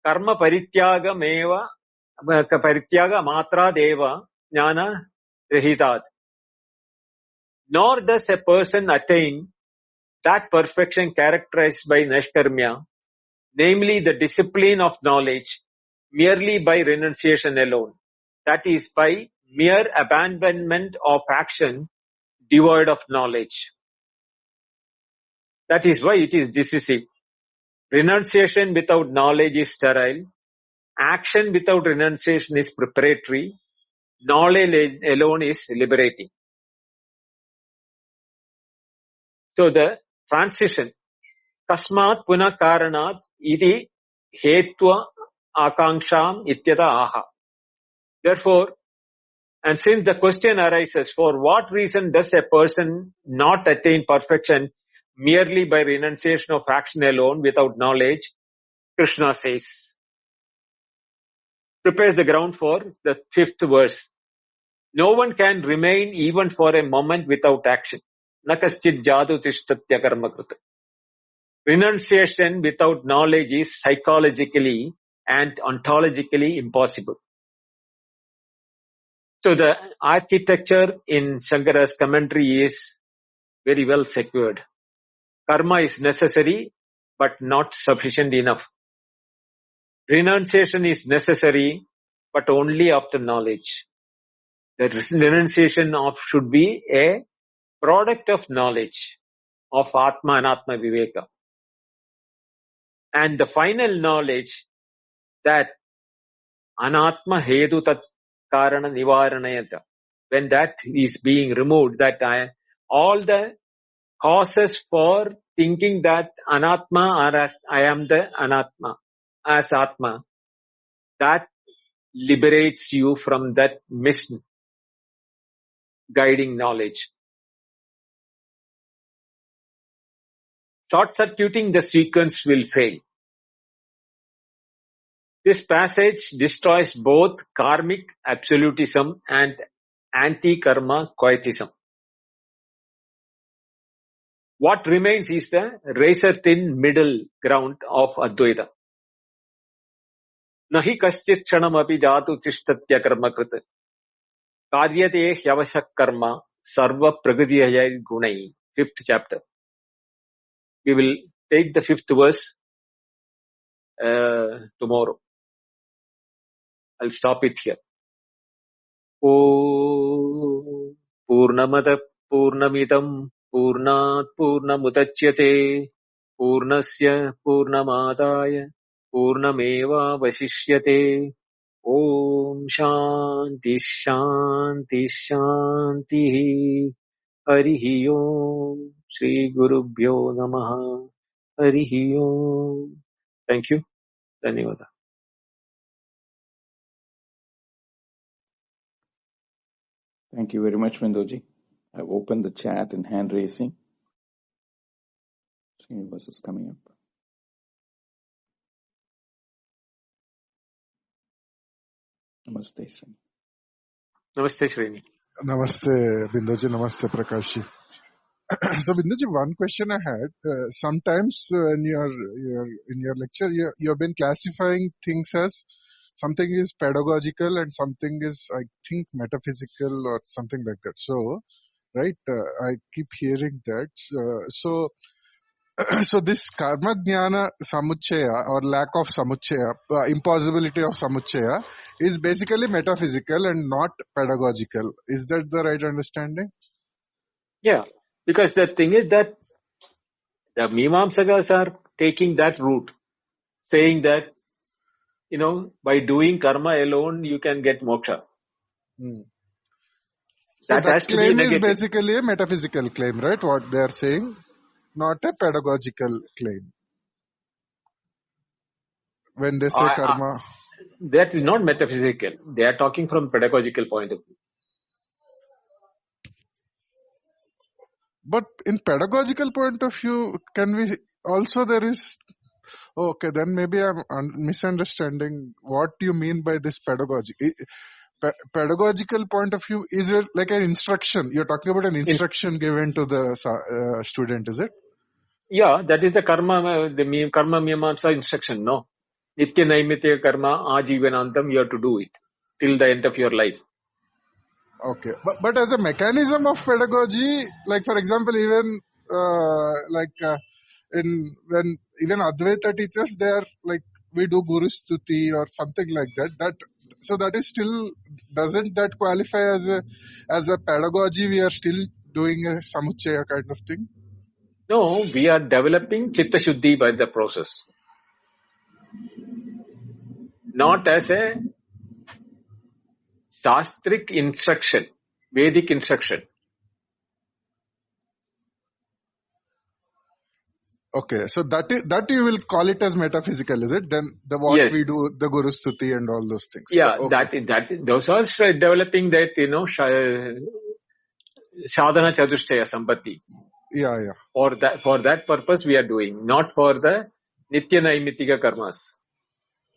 karma parityaga matra deva jnana rahitat. Nor does a person attain that perfection characterized by Naishkarmya, namely the discipline of knowledge, merely by renunciation alone. That is, by mere abandonment of action devoid of knowledge. That is why it is decisive. Renunciation without knowledge is sterile. Action without renunciation is preparatory. Knowledge alone is liberating. So the transition, kasmat puna karanat iti hetva akansham ityata aha. Therefore, and since the question arises, for what reason does a person not attain perfection merely by renunciation of action alone without knowledge? Krishna says, prepares the ground for the 5th verse. No one can remain even for a moment without action. Nakaschid jadu tishtatya karma krita. Renunciation without knowledge is psychologically and ontologically impossible. So the architecture in Shankara's commentary is very well secured. Karma is necessary but not sufficient enough. renunciation is necessary, but only after knowledge. The renunciation should be a product of knowledge of Atma and Atma Viveka. And the final knowledge that Anatma Hedu Tat Karana Nivaranayata, when that is being removed, that all the causes for thinking that Anatma or I am the Anatma as Atma, that liberates you from that misguiding knowledge. Short-circuiting the sequence will fail. This passage destroys both karmic absolutism and anti-karma quietism. What remains is the razor-thin middle ground of Advaita. Nahi kaschit kshanam api jatu tishtatya karma krita. Karyate hyavashak karma sarva pragadiyaya gunai. 5th chapter. We will take the 5th verse tomorrow. I'll stop it here. Om Purnamada Purnamidam Purnat Purnamudachyate Purnasya Purnamadaya Purnameva Vasishyate. Om Shanti Shanti Shanti. Harihi Om. Shri Gurubhyo Namaha. Harihi Om. Thank you. Dhanyavada. Thank you very much, Vindoji. I've opened the chat and hand raising. Srinivas is coming up. Namaste, Srini. Namaste, Srini. Namaste, Bindoji. Namaste, Prakashji. So, Bindoji, one question I had. Sometimes when you're in your lecture, you have been classifying things as something is pedagogical and something is, I think, metaphysical or something like that. So, right, I keep hearing that. So this karma jnana samuchaya or lack of samuchaya, impossibility of samuchaya is basically metaphysical and not pedagogical. Is that the right understanding? Yeah, because the thing is that the Mimamsakas are taking that route, saying that, by doing karma alone, you can get moksha. So That has to be claim is negative. basically a metaphysical claim, right? What they are saying, not a pedagogical claim. When they say karma. That is not metaphysical. They are talking from pedagogical point of view. But in pedagogical point of view, can we also there is... Okay, then maybe I'm misunderstanding what you mean by this pedagogy. Pedagogical point of view, is it like an instruction? You're talking about an instruction given to the student, is it? Yeah, that is the karma mimamsa instruction, no? Nitya naimitya karma ajivanantam, you have to do it till the end of your life. Okay, but as a mechanism of pedagogy, like for example, even when even Advaita teachers, they are like, we do Guru Stuti or something like that. So that is still, doesn't that qualify as a pedagogy? We are still doing a samuchaya kind of thing? No, we are developing chitta shuddhi by the process. Not as a shastric instruction, Vedic instruction. Okay, so that you will call it as metaphysical, is it? Then Yes. We do, the Guru Stuti and all those things. Yeah, okay. those are developing that, sadhana chatushtaya sampatti. Yeah. For that purpose we are doing, not for the nitya naimitika karmas.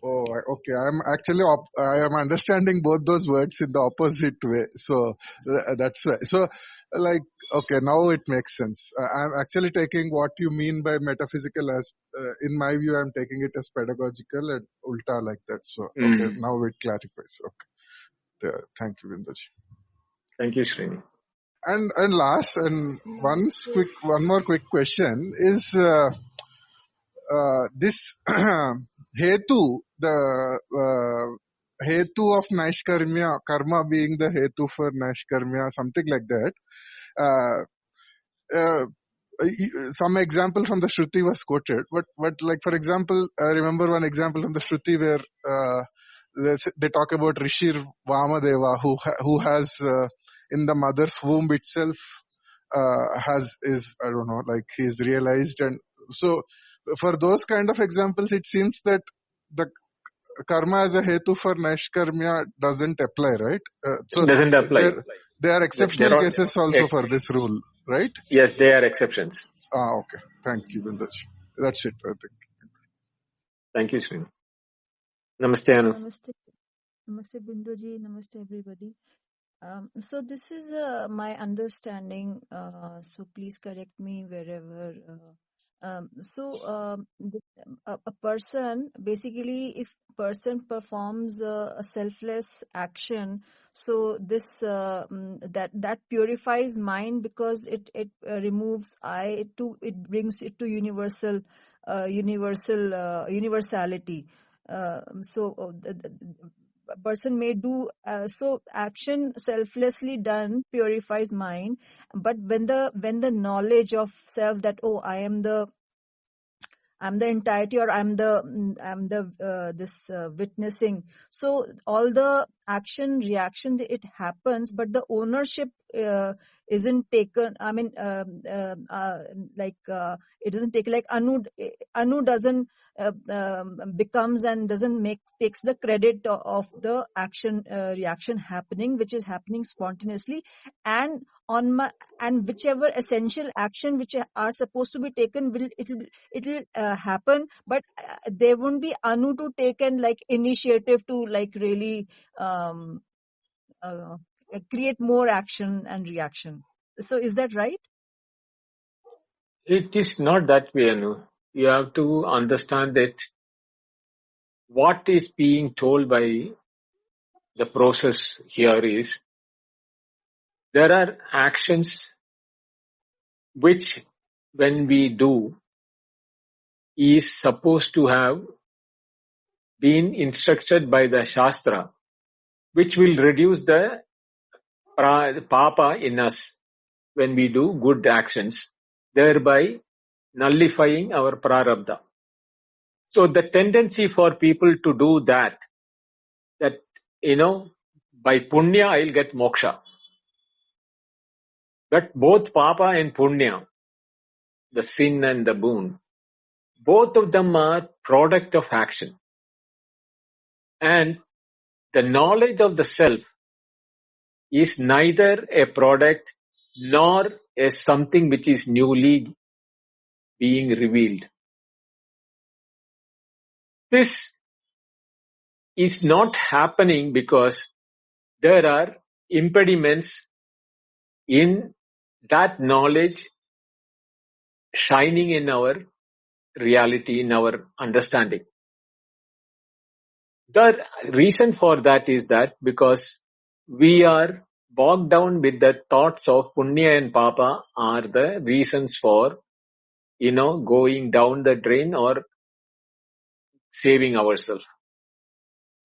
Oh, okay. I am understanding both those words in the opposite way. So that's why. So, okay, now it makes sense. I'm actually taking what you mean by metaphysical as, in my view, I'm taking it as pedagogical and ulta like that. So, okay, now it clarifies. Okay. Thank you, Vindaji. Thank you, Srini. And last, and one more quick question is, this Hetu, the Hetu of Naishkarmya, karma being the Hetu for Naishkarmya, something like that. Uh, uh, some example from the Shruti was quoted, but like for example, I remember one example from the Shruti where they talk about Rishir Vamadeva, who has in the mother's womb itself I don't know, like he's realized. And so for those kind of examples, it seems that the karma as a hetu for Naishkarmya doesn't apply, right? So Doesn't apply. there are exceptional There are, cases also for this rule, right? yes, they are exceptions. Okay. Thank you, Bindaj. That's it, I think. Thank you, Srini. Namaste, Anu. Namaste, Namaste Binduji, Namaste everybody. So this is my understanding. So please correct me wherever. A person, basically, if person performs a selfless action, so this that purifies mind, because it removes I, it brings it to universality. A person may do so action selflessly done purifies mind, but when the knowledge of self, that I'm the entirety, or I'm the this witnessing, so all the action reaction, it happens, but the ownership isn't taken. I mean, it isn't taken, like Anu doesn't becomes and doesn't takes the credit of the action reaction happening, which is happening spontaneously, and and whichever essential action which are supposed to be taken, it will happen, but there won't be Anu to take and like initiative to like really uh, create more action and reaction. So is that right? It is not that way, Anu. You have to understand that what is being told by the process here is, there are actions which, when we do, is supposed to have been instructed by the Shastra, which will reduce the papa in us when we do good actions, thereby nullifying our prarabdha. So the tendency for people to do that by punya I'll get moksha. But both papa and punya, the sin and the boon, both of them are product of action. And the knowledge of the self is neither a product nor a something which is newly being revealed. This is not happening because there are impediments in that knowledge shining in our reality, in our understanding. The reason for that is that because we are bogged down with the thoughts of punya and papa are the reasons for, going down the drain or saving ourselves.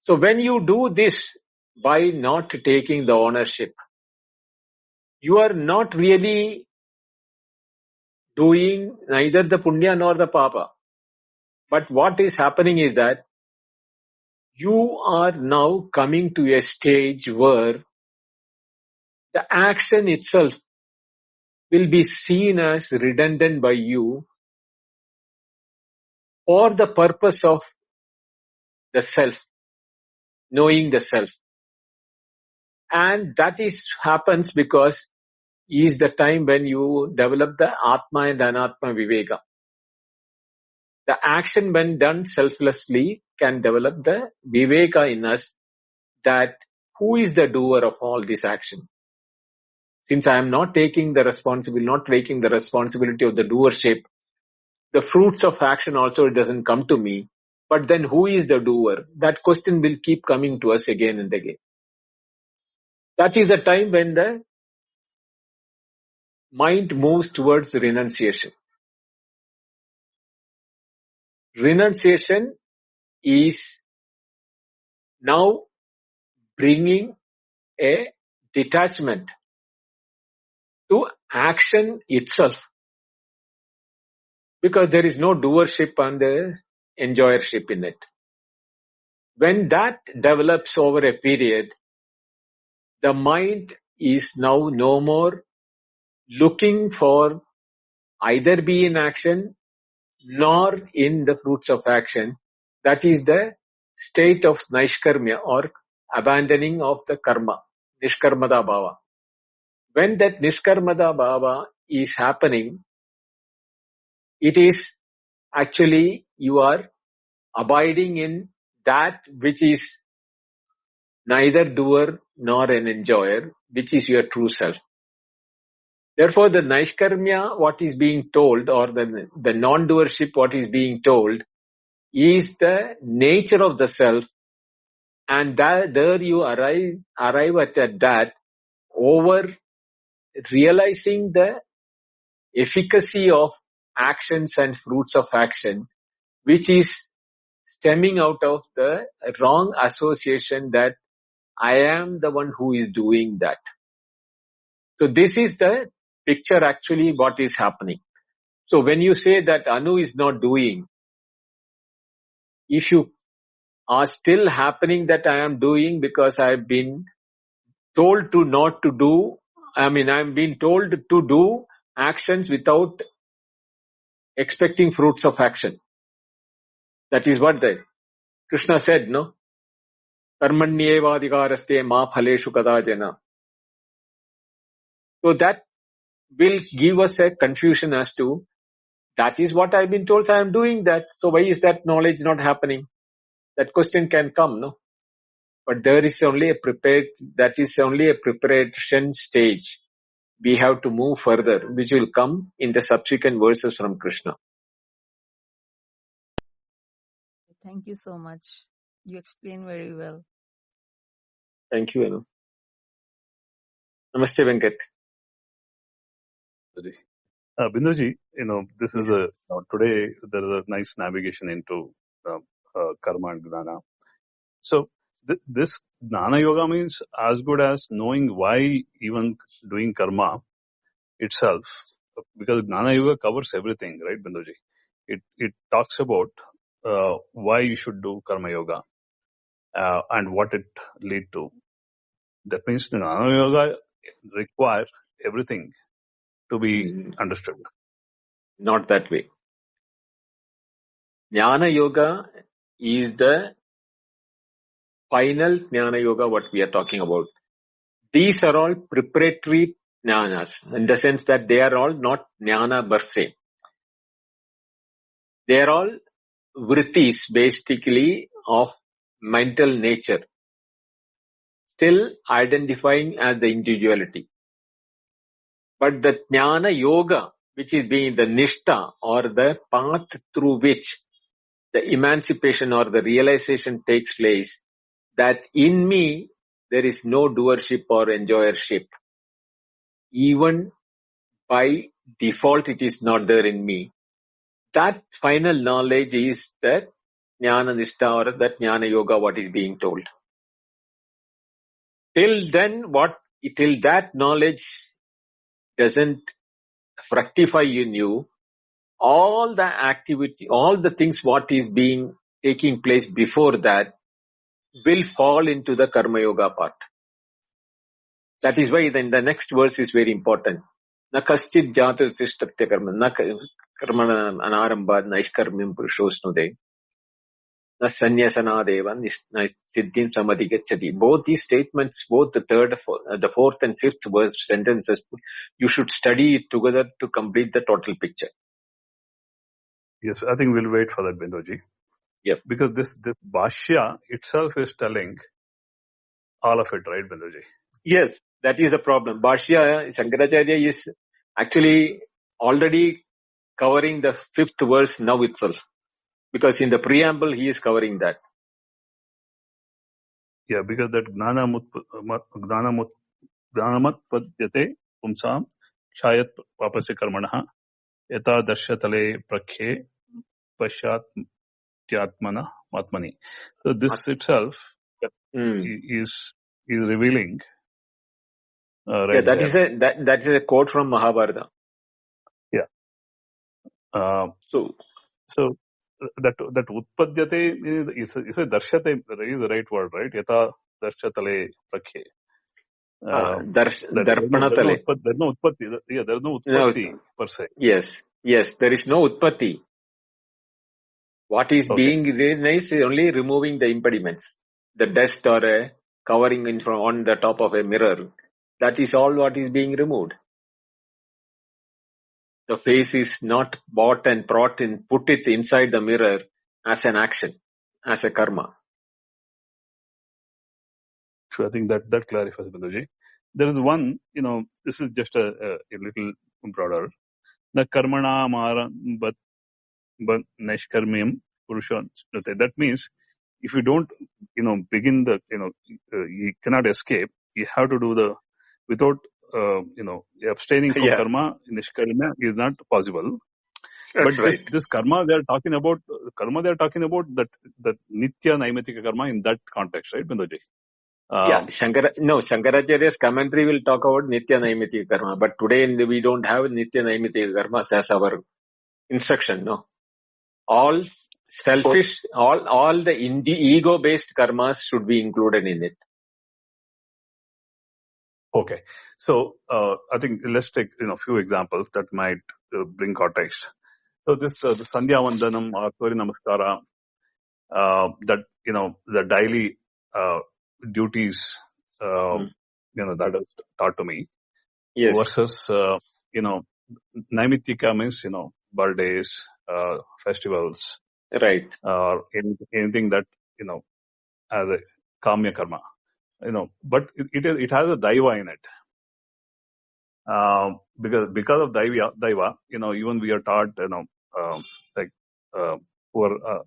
So when you do this by not taking the ownership, you are not really doing neither the punya nor the papa. But what is happening is that you are now coming to a stage where the action itself will be seen as redundant by you for the purpose of the self, knowing the self. And that happens because is the time when you develop the Atma and Anatma Viveka. The action when done selflessly can develop the Viveka in us, that who is the doer of all this action. Since I am not taking the responsibility of the doership, the fruits of action also doesn't come to me. But then who is the doer? That question will keep coming to us again and again. That is the time when the mind moves towards renunciation. Renunciation is now bringing a detachment to action itself, because there is no doership and enjoyership in it. When that develops over a period, the mind is now no more looking for either be in action nor in the fruits of action. That is the state of Naishkarmya, or abandoning of the karma, Nishkarmada Bhava. When that Nishkarmada Bhava is happening, it is actually you are abiding in that which is neither doer nor an enjoyer, which is your true self. Therefore, the Naishkarmya, what is being told, or the non-doership, what is being told, is the nature of the self, and there you arrive at that over realizing the efficacy of actions and fruits of action, which is stemming out of the wrong association that I am the one who is doing that. So this is the picture actually what is happening. So when you say that Anu is not doing, if you are still happening that I am doing because I have been told to not to do, I am being told to do actions without expecting fruits of action. That is what the Krishna said, no? Karmanyevadhikaraste ma phaleshu kadajana. So that will give us a confusion as to, that is what I've been told, so I am doing that. So why is that knowledge not happening? That question can come, no? But there is only that is only a preparation stage. We have to move further, which will come in the subsequent verses from Krishna. Thank you so much. You explain very well. Thank you, Anu. Namaste, Venkat. Binduji, this is today there is a nice navigation into karma and gnana. So this gnana yoga means as good as knowing why even doing karma itself, because gnana yoga covers everything, right, Binduji? It talks about why you should do karma yoga and what it lead to. That means the gnana yoga requires everything to be understood. Not that way. Jnana Yoga is the final Jnana Yoga what we are talking about. These are all preparatory jnanas, in the sense that they are all not jnana per se. They are all vrittis, basically, of mental nature, still identifying as the individuality. But the Jnana Yoga, which is being the Nishtha, or the path through which the emancipation or the realization takes place, that in me there is no doership or enjoyership. Even by default it is not there in me. That final knowledge is the Jnana Nishtha, or that Jnana Yoga what is being told. Till that knowledge doesn't fructify in you, all the activity, all the things what is taking place before that will fall into the Karma Yoga part. That is why then the next verse is very important. Na kaschid jata sistatya karma, na karmana anarambha naishkarmyam purushosnude, na sanyasana deva na siddhim samadhigacchati. Both these statements, both the fourth and fifth verse sentences, you should study it together to complete the total picture. Yes, I think we'll wait for that, Binduji. Yep. Because this Bhashya itself is telling all of it, right, Binduji? Yes, that is the problem. Bhashya, Shankaracharya is actually already covering the fifth verse now itself. Because in the preamble, he is covering that. Yeah, because that gnanamat padyate pumsam chayat papasya karmanaha yata darshatale prakhe pashat tyatmana Atmani. So this itself is revealing right that there. is a quote from Mahabharata. Yeah. So that utpadyate is a darshate is the right word, right? Yata darshatale prakhe. There's darpanatale. no utpatti. Yeah, there's no No, utpatti per se. yes, there is no utpatti. What is being realized is only removing the impediments, the dust or a covering on the top of a mirror. That is all what is being removed. The face is not bought and brought in, put it inside the mirror as an action, as a karma. So I think that clarifies, Binduji. There is one, this is just a little broader. The karmana mara but neshkarmyam purusha. That means if you don't, begin the, you cannot escape. You have to do without, abstaining from karma, nishkarmya is not possible. That's But right. this karma they are talking about, that nitya naimatika karma in that context, right, Binduji? Shankaracharya's commentary will talk about Nitya Naimitya Karma, but today we don't have Nitya Naimitya Karma as our instruction, no. All selfish, all the ego-based karmas should be included in it. Okay. So, I think let's take, few examples that might bring context. So this, the Sandhya Vandanam or Surya Namaskara, that, the daily, duties, that is taught to me. Yes. Versus, Naimittika means, birthdays, festivals. Right. Or anything that, as a kamya karma, but it has a daiva in it. Because of daiva, even we are taught, like, for,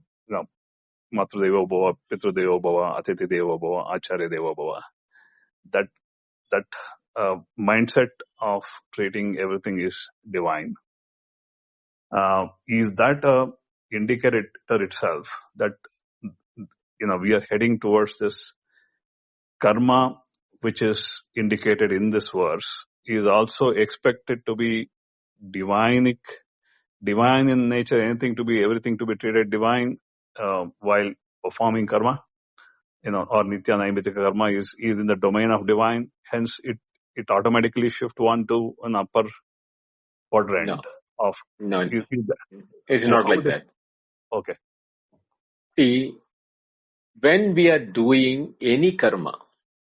Matru Deva Bhava, Pitru Deva Bhava, Atithi Deva Bhava, Acharya Deva Bhava. That mindset of treating everything is divine. Is that a indicator itself that, we are heading towards this karma, which is indicated in this verse, is also expected to be divine in nature, everything to be treated divine, while performing karma, or nitya naimitika karma is in the domain of divine. Hence, it automatically shift one to an upper quadrant of. No, it's not like that. Okay. See, when we are doing any karma,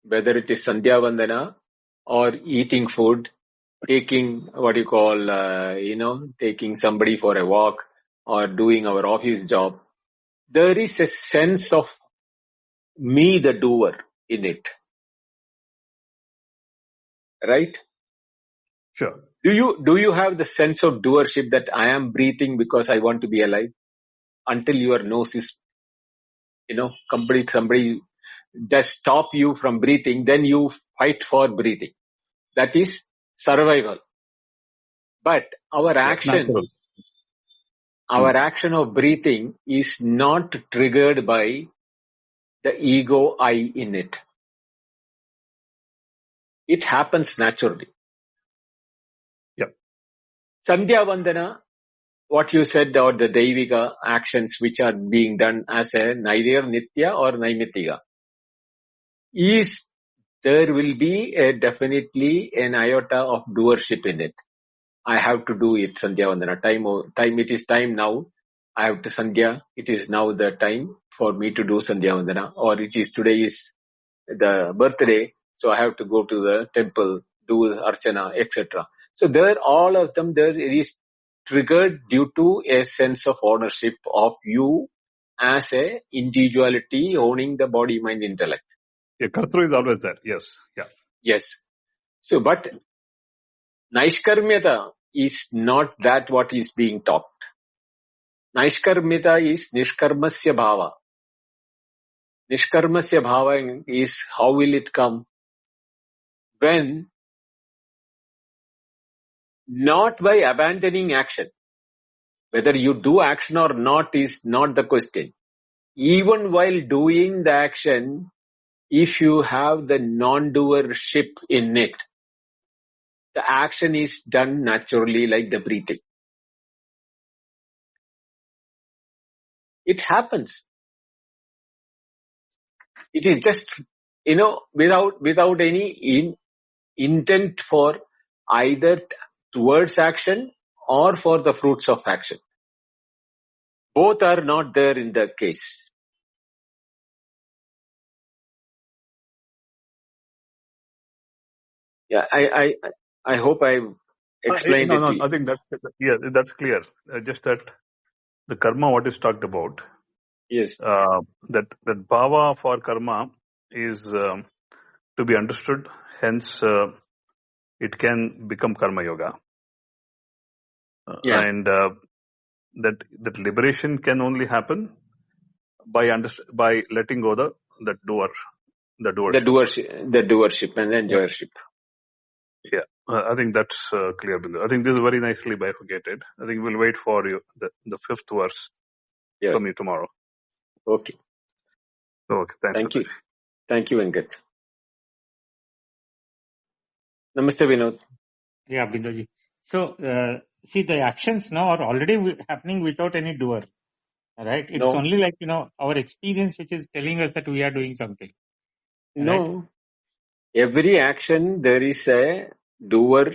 whether it is Sandhya Vandana or eating food, taking what you call, taking somebody for a walk or doing our office job, there is a sense of me, the doer, in it. Right? Sure. Do you have the sense of doership that I am breathing because I want to be alive? Until your nose is, somebody does stop you from breathing, then you fight for breathing. That is survival. But our action of breathing is not triggered by the ego I in it. It happens naturally. Yep. Sandhya Vandana, what you said about the Daivika actions which are being done as a neither Nitya or Naimittika, there will be definitely an iota of doership in it. I have to do it, Sandhya Vandana. Time, it is time now. I have to Sandhya. It is now the time for me to do Sandhya Vandana. Or today is the birthday, so I have to go to the temple, do Archana, etc. So all of them, there is triggered due to a sense of ownership of you as a individuality owning the body, mind, intellect. Yeah, Kartru is always there. Yes. Yeah. Yes. So, but Naishkarmyata is not that what is being taught. Naishkarmyata is Nishkarmasya Bhava. Nishkarmasya Bhava is how will it come? When not by abandoning action. Whether you do action or not is not the question. even while doing the action, if you have the non-doership in it, the action is done naturally like the breathing. It happens. It is just, without any intent for either towards action or for the fruits of action. Both are not there in the case. Yeah, I hope I explained it to you. I think that's clear. Just that the karma, what is talked about, Yes. that bhava for karma is to be understood. Hence, it can become karma yoga, Yeah. and that liberation can only happen by letting go the doer. The doership and enjoyership. Yeah, I think that's clear, Bindu. I think this is very nicely bifurcated. I think we'll wait for you the fifth verse from you tomorrow. Okay. Okay, thanks. Thank you. Thank you, Venkat. Namaste, Vinod. Yeah, Binduji. So, see, the actions now are already happening without any doer, right? It's only like, our experience which is telling us that we are doing something. No. Right? Every action, there is a doer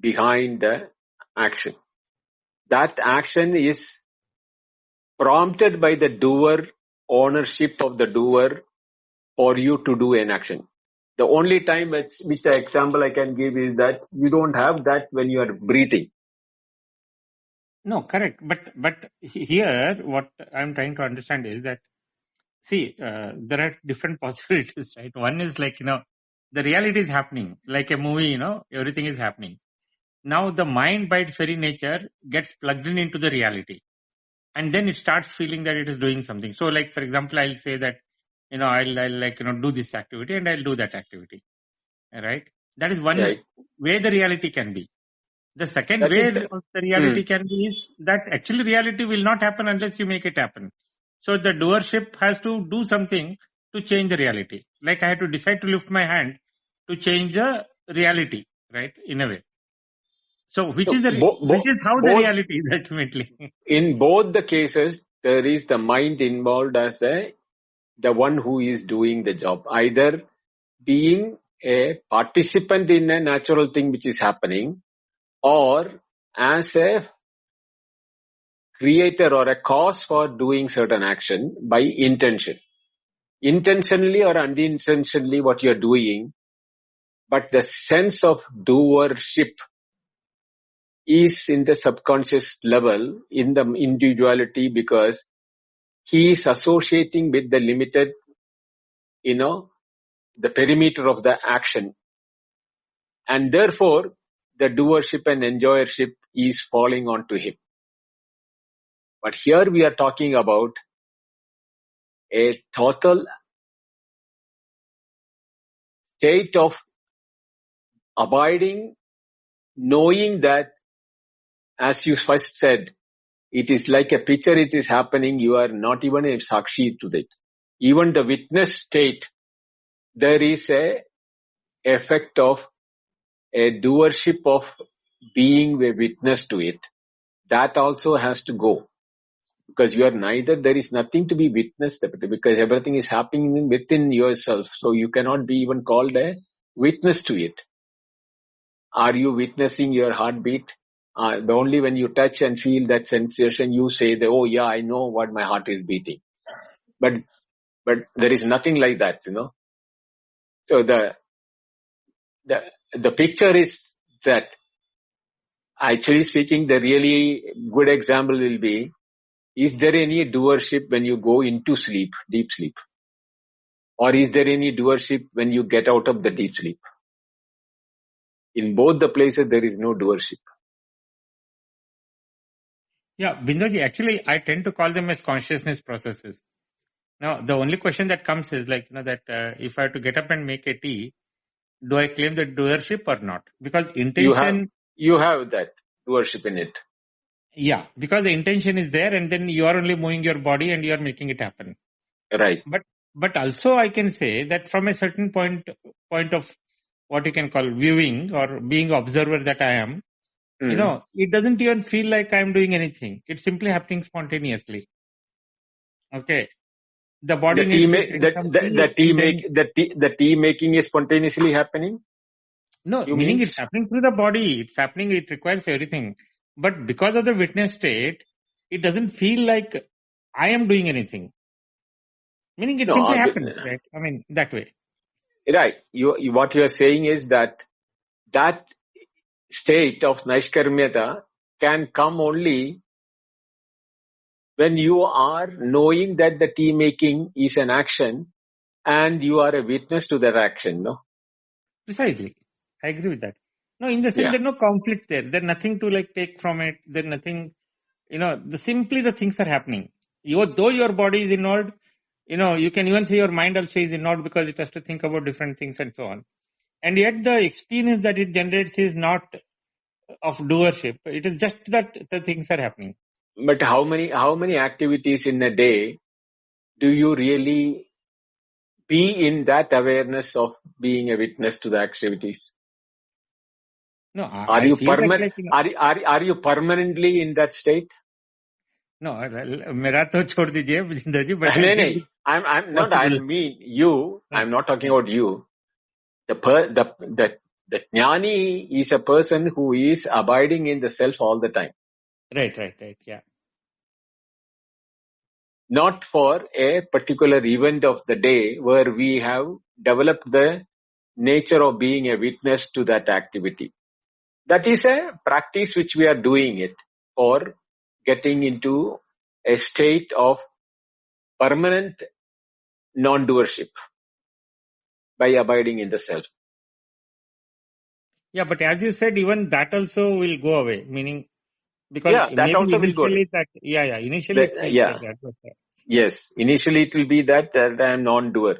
behind the action. That action is prompted by the doer, ownership of the doer for you to do an action. The only time which the example I can give is that you don't have that when you are breathing. No, correct. But here, what I'm trying to understand is that, see, there are different possibilities, right? One is like, the reality is happening. Like a movie, everything is happening. Now the mind by its very nature gets plugged into the reality. And then it starts feeling that it is doing something. So like, for example, I'll say that, I'll do this activity and I'll do that activity. Right? That is one way the reality can be. The second way of the reality can be is that actually reality will not happen unless you make it happen. So the doership has to do something to change the reality. Like I had to decide to lift my hand to change the reality, right? In a way. So which is how the reality is ultimately. In both the cases, there is the mind involved as the one who is doing the job. Either being a participant in a natural thing which is happening, or as a creator or a cause for doing certain action by intention. Intentionally or unintentionally what you are doing, but the sense of doership is in the subconscious level, in the individuality, because he is associating with the limited, the perimeter of the action. And therefore, the doership and enjoyership is falling onto him. But here we are talking about a total state of abiding, knowing that, as you first said, it is like a picture, it is happening, you are not even a sakshi to it. Even the witness state, there is a effect of a doership of being a witness to it. That also has to go. Because you are neither, there is nothing to be witnessed, because everything is happening within yourself. So you cannot be even called a witness to it. Are you witnessing your heartbeat? Only when you touch and feel that sensation, you say that, oh yeah, I know what my heart is beating. But there is nothing like that, So the picture is that, actually speaking, the really good example will be, is there any doership when you go into sleep, deep sleep? Or is there any doership when you get out of the deep sleep? In both the places, there is no doership. Yeah, Binduji, actually, I tend to call them as consciousness processes. Now, the only question that comes is like, that if I have to get up and make a tea, do I claim the doership or not? Because intention... You have that doership in it. Yeah, because the intention is there, and then you are only moving your body and you are making it happen. Right. But also I can say that from a certain point of what you can call viewing or being observer that I am, it doesn't even feel like I'm doing anything. It's simply happening spontaneously. Okay, the body The tea needs to make drink some tea, and then the tea making is spontaneously happening. no, You meaning mean? it's happening through the body. It's happening. It requires everything. But because of the witness state, it doesn't feel like I am doing anything. Meaning it No. simply happens, right? I mean, that way. Right. What you are saying is that state of Naishkarmyata can come only when you are knowing that the tea making is an action and you are a witness to that action, no? Precisely. I agree with that. No, in the sense Yeah. there's no conflict there. There's nothing to like take from it. There's nothing, simply the things are happening. Though your body is involved, you can even say your mind also is involved because it has to think about different things and so on. And yet the experience that it generates is not of doership. It is just that the things are happening. But how many activities in a day do you really be in that awareness of being a witness to the activities? No, Are I you feel that like, are you permanently in that state? no, मेरा तो छोड़ दीजिए जिंदा जी, but I feel No. it's I'm not. I possible. mean you. I'm not talking about you. The jnani is a person who is abiding in the self all the time. Right, yeah. Not for a particular event of the day where we have developed the nature of being a witness to that activity. That is a practice which we are doing it for getting into a state of permanent non-doership by abiding in the self. Yeah, but as you said, even that also will go away. Meaning, because Yeah, that maybe also will go. initially initially it feels like that. But, Yes, initially it will be that I am non-doer.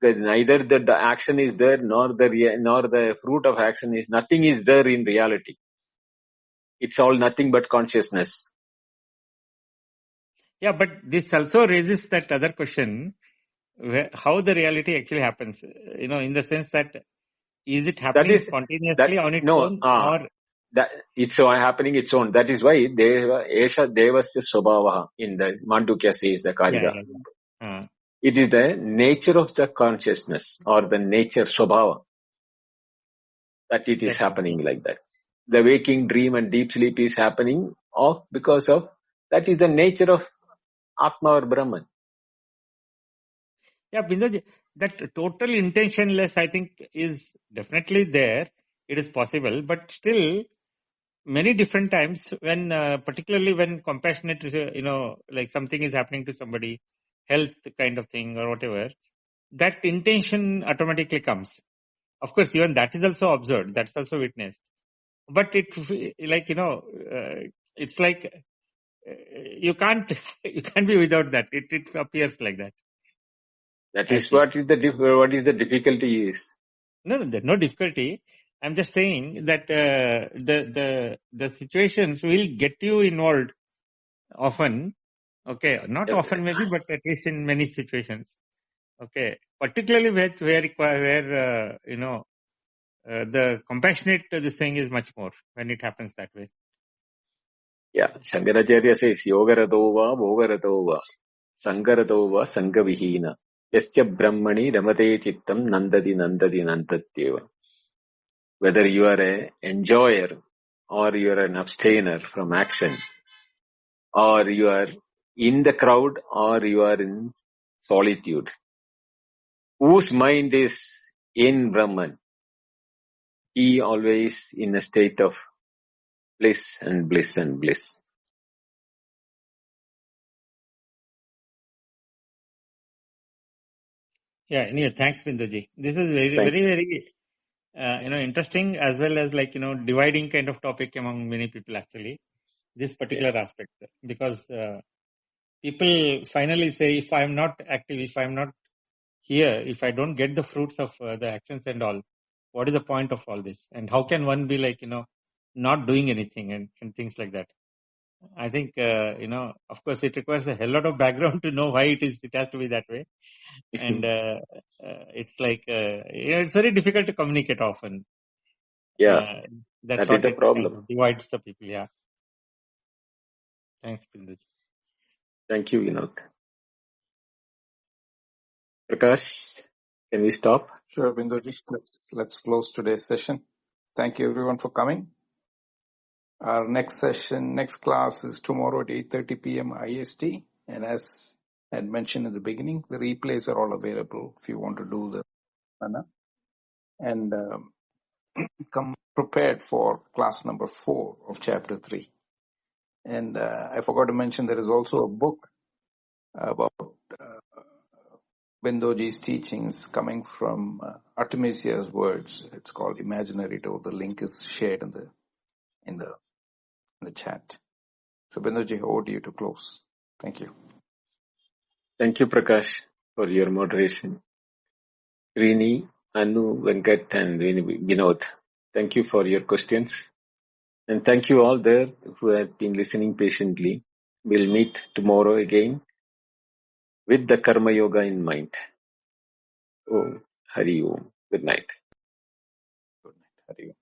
Because neither the action is there, nor the fruit of action is, nothing is there in reality. It's all nothing but consciousness. yeah, but this also raises that other question, how the reality actually happens. In the sense that is it happening spontaneously on its own, or that it's happening its own. That is why Esha Devasya Swabhavaha in the Mandukya says the Karika. Yeah. It is the nature of the consciousness or the nature Swabhava that it is happening like that. The waking, dream and deep sleep is happening because of that is the nature of Atma or Brahman. Yeah, Bindaji, that total intentionless, I think, is definitely there. It is possible, but still, many different times when, particularly when compassionate, like something is happening to somebody, health kind of thing or whatever, that intention automatically comes. Of course, even that is also observed. That's also witnessed. But it's like you can't be without that. It appears like that. That is what is the difficulty is. No, there's no difficulty. I'm just saying that the situations will get you involved often. Okay, not often maybe, but at least in many situations. Okay, particularly where the compassionate this thing is much more when it happens that way. Yeah, Shankaracharya says, Yogaratova, Bhogaratova, Sangaratova, Sangavihina. Yasya Brahmani Ramate Chittam Nandadi Nandatyeva. Whether you are an enjoyer or you are an abstainer from action, or you are in the crowd or you are in solitude, whose mind is in Brahman, he always in a state of bliss and bliss and bliss. Yeah. Anyway, thanks, Binduji. This is very interesting, as well as dividing kind of topic among many people actually. This particular aspect, because people finally say, if I'm not active, if I'm not here, if I don't get the fruits of the actions and all, what is the point of all this? And how can one be not doing anything and things like that? I think, of course, it requires a hell lot of background to know why it has to be that way. And it's like, it's very difficult to communicate often. Yeah, That's that is what the it kind problem. of divides the people. Yeah. Thanks, Bindu. Thank you, Vinod. Prakash, can we stop? Sure, Bindoji. Let's close today's session. Thank you everyone for coming. Our next class is tomorrow at 8:30 p.m. IST. And as I had mentioned in the beginning, the replays are all available if you want to do the and come prepared for class number 4 of chapter 3. And I forgot to mention there is also a book about Bindoji's teachings coming from Artemisia's words. It's called Imaginary Door. The link is shared in the chat. So Bindoji, over to you to close. Thank you. Thank you, Prakash, for your moderation. Rini, Anu, Venkat, and Vinod, thank you for your questions. And thank you all there who have been listening patiently. We'll meet tomorrow again with the Karma Yoga in mind. Om Hari Om. Good night. Good night. Hari Om.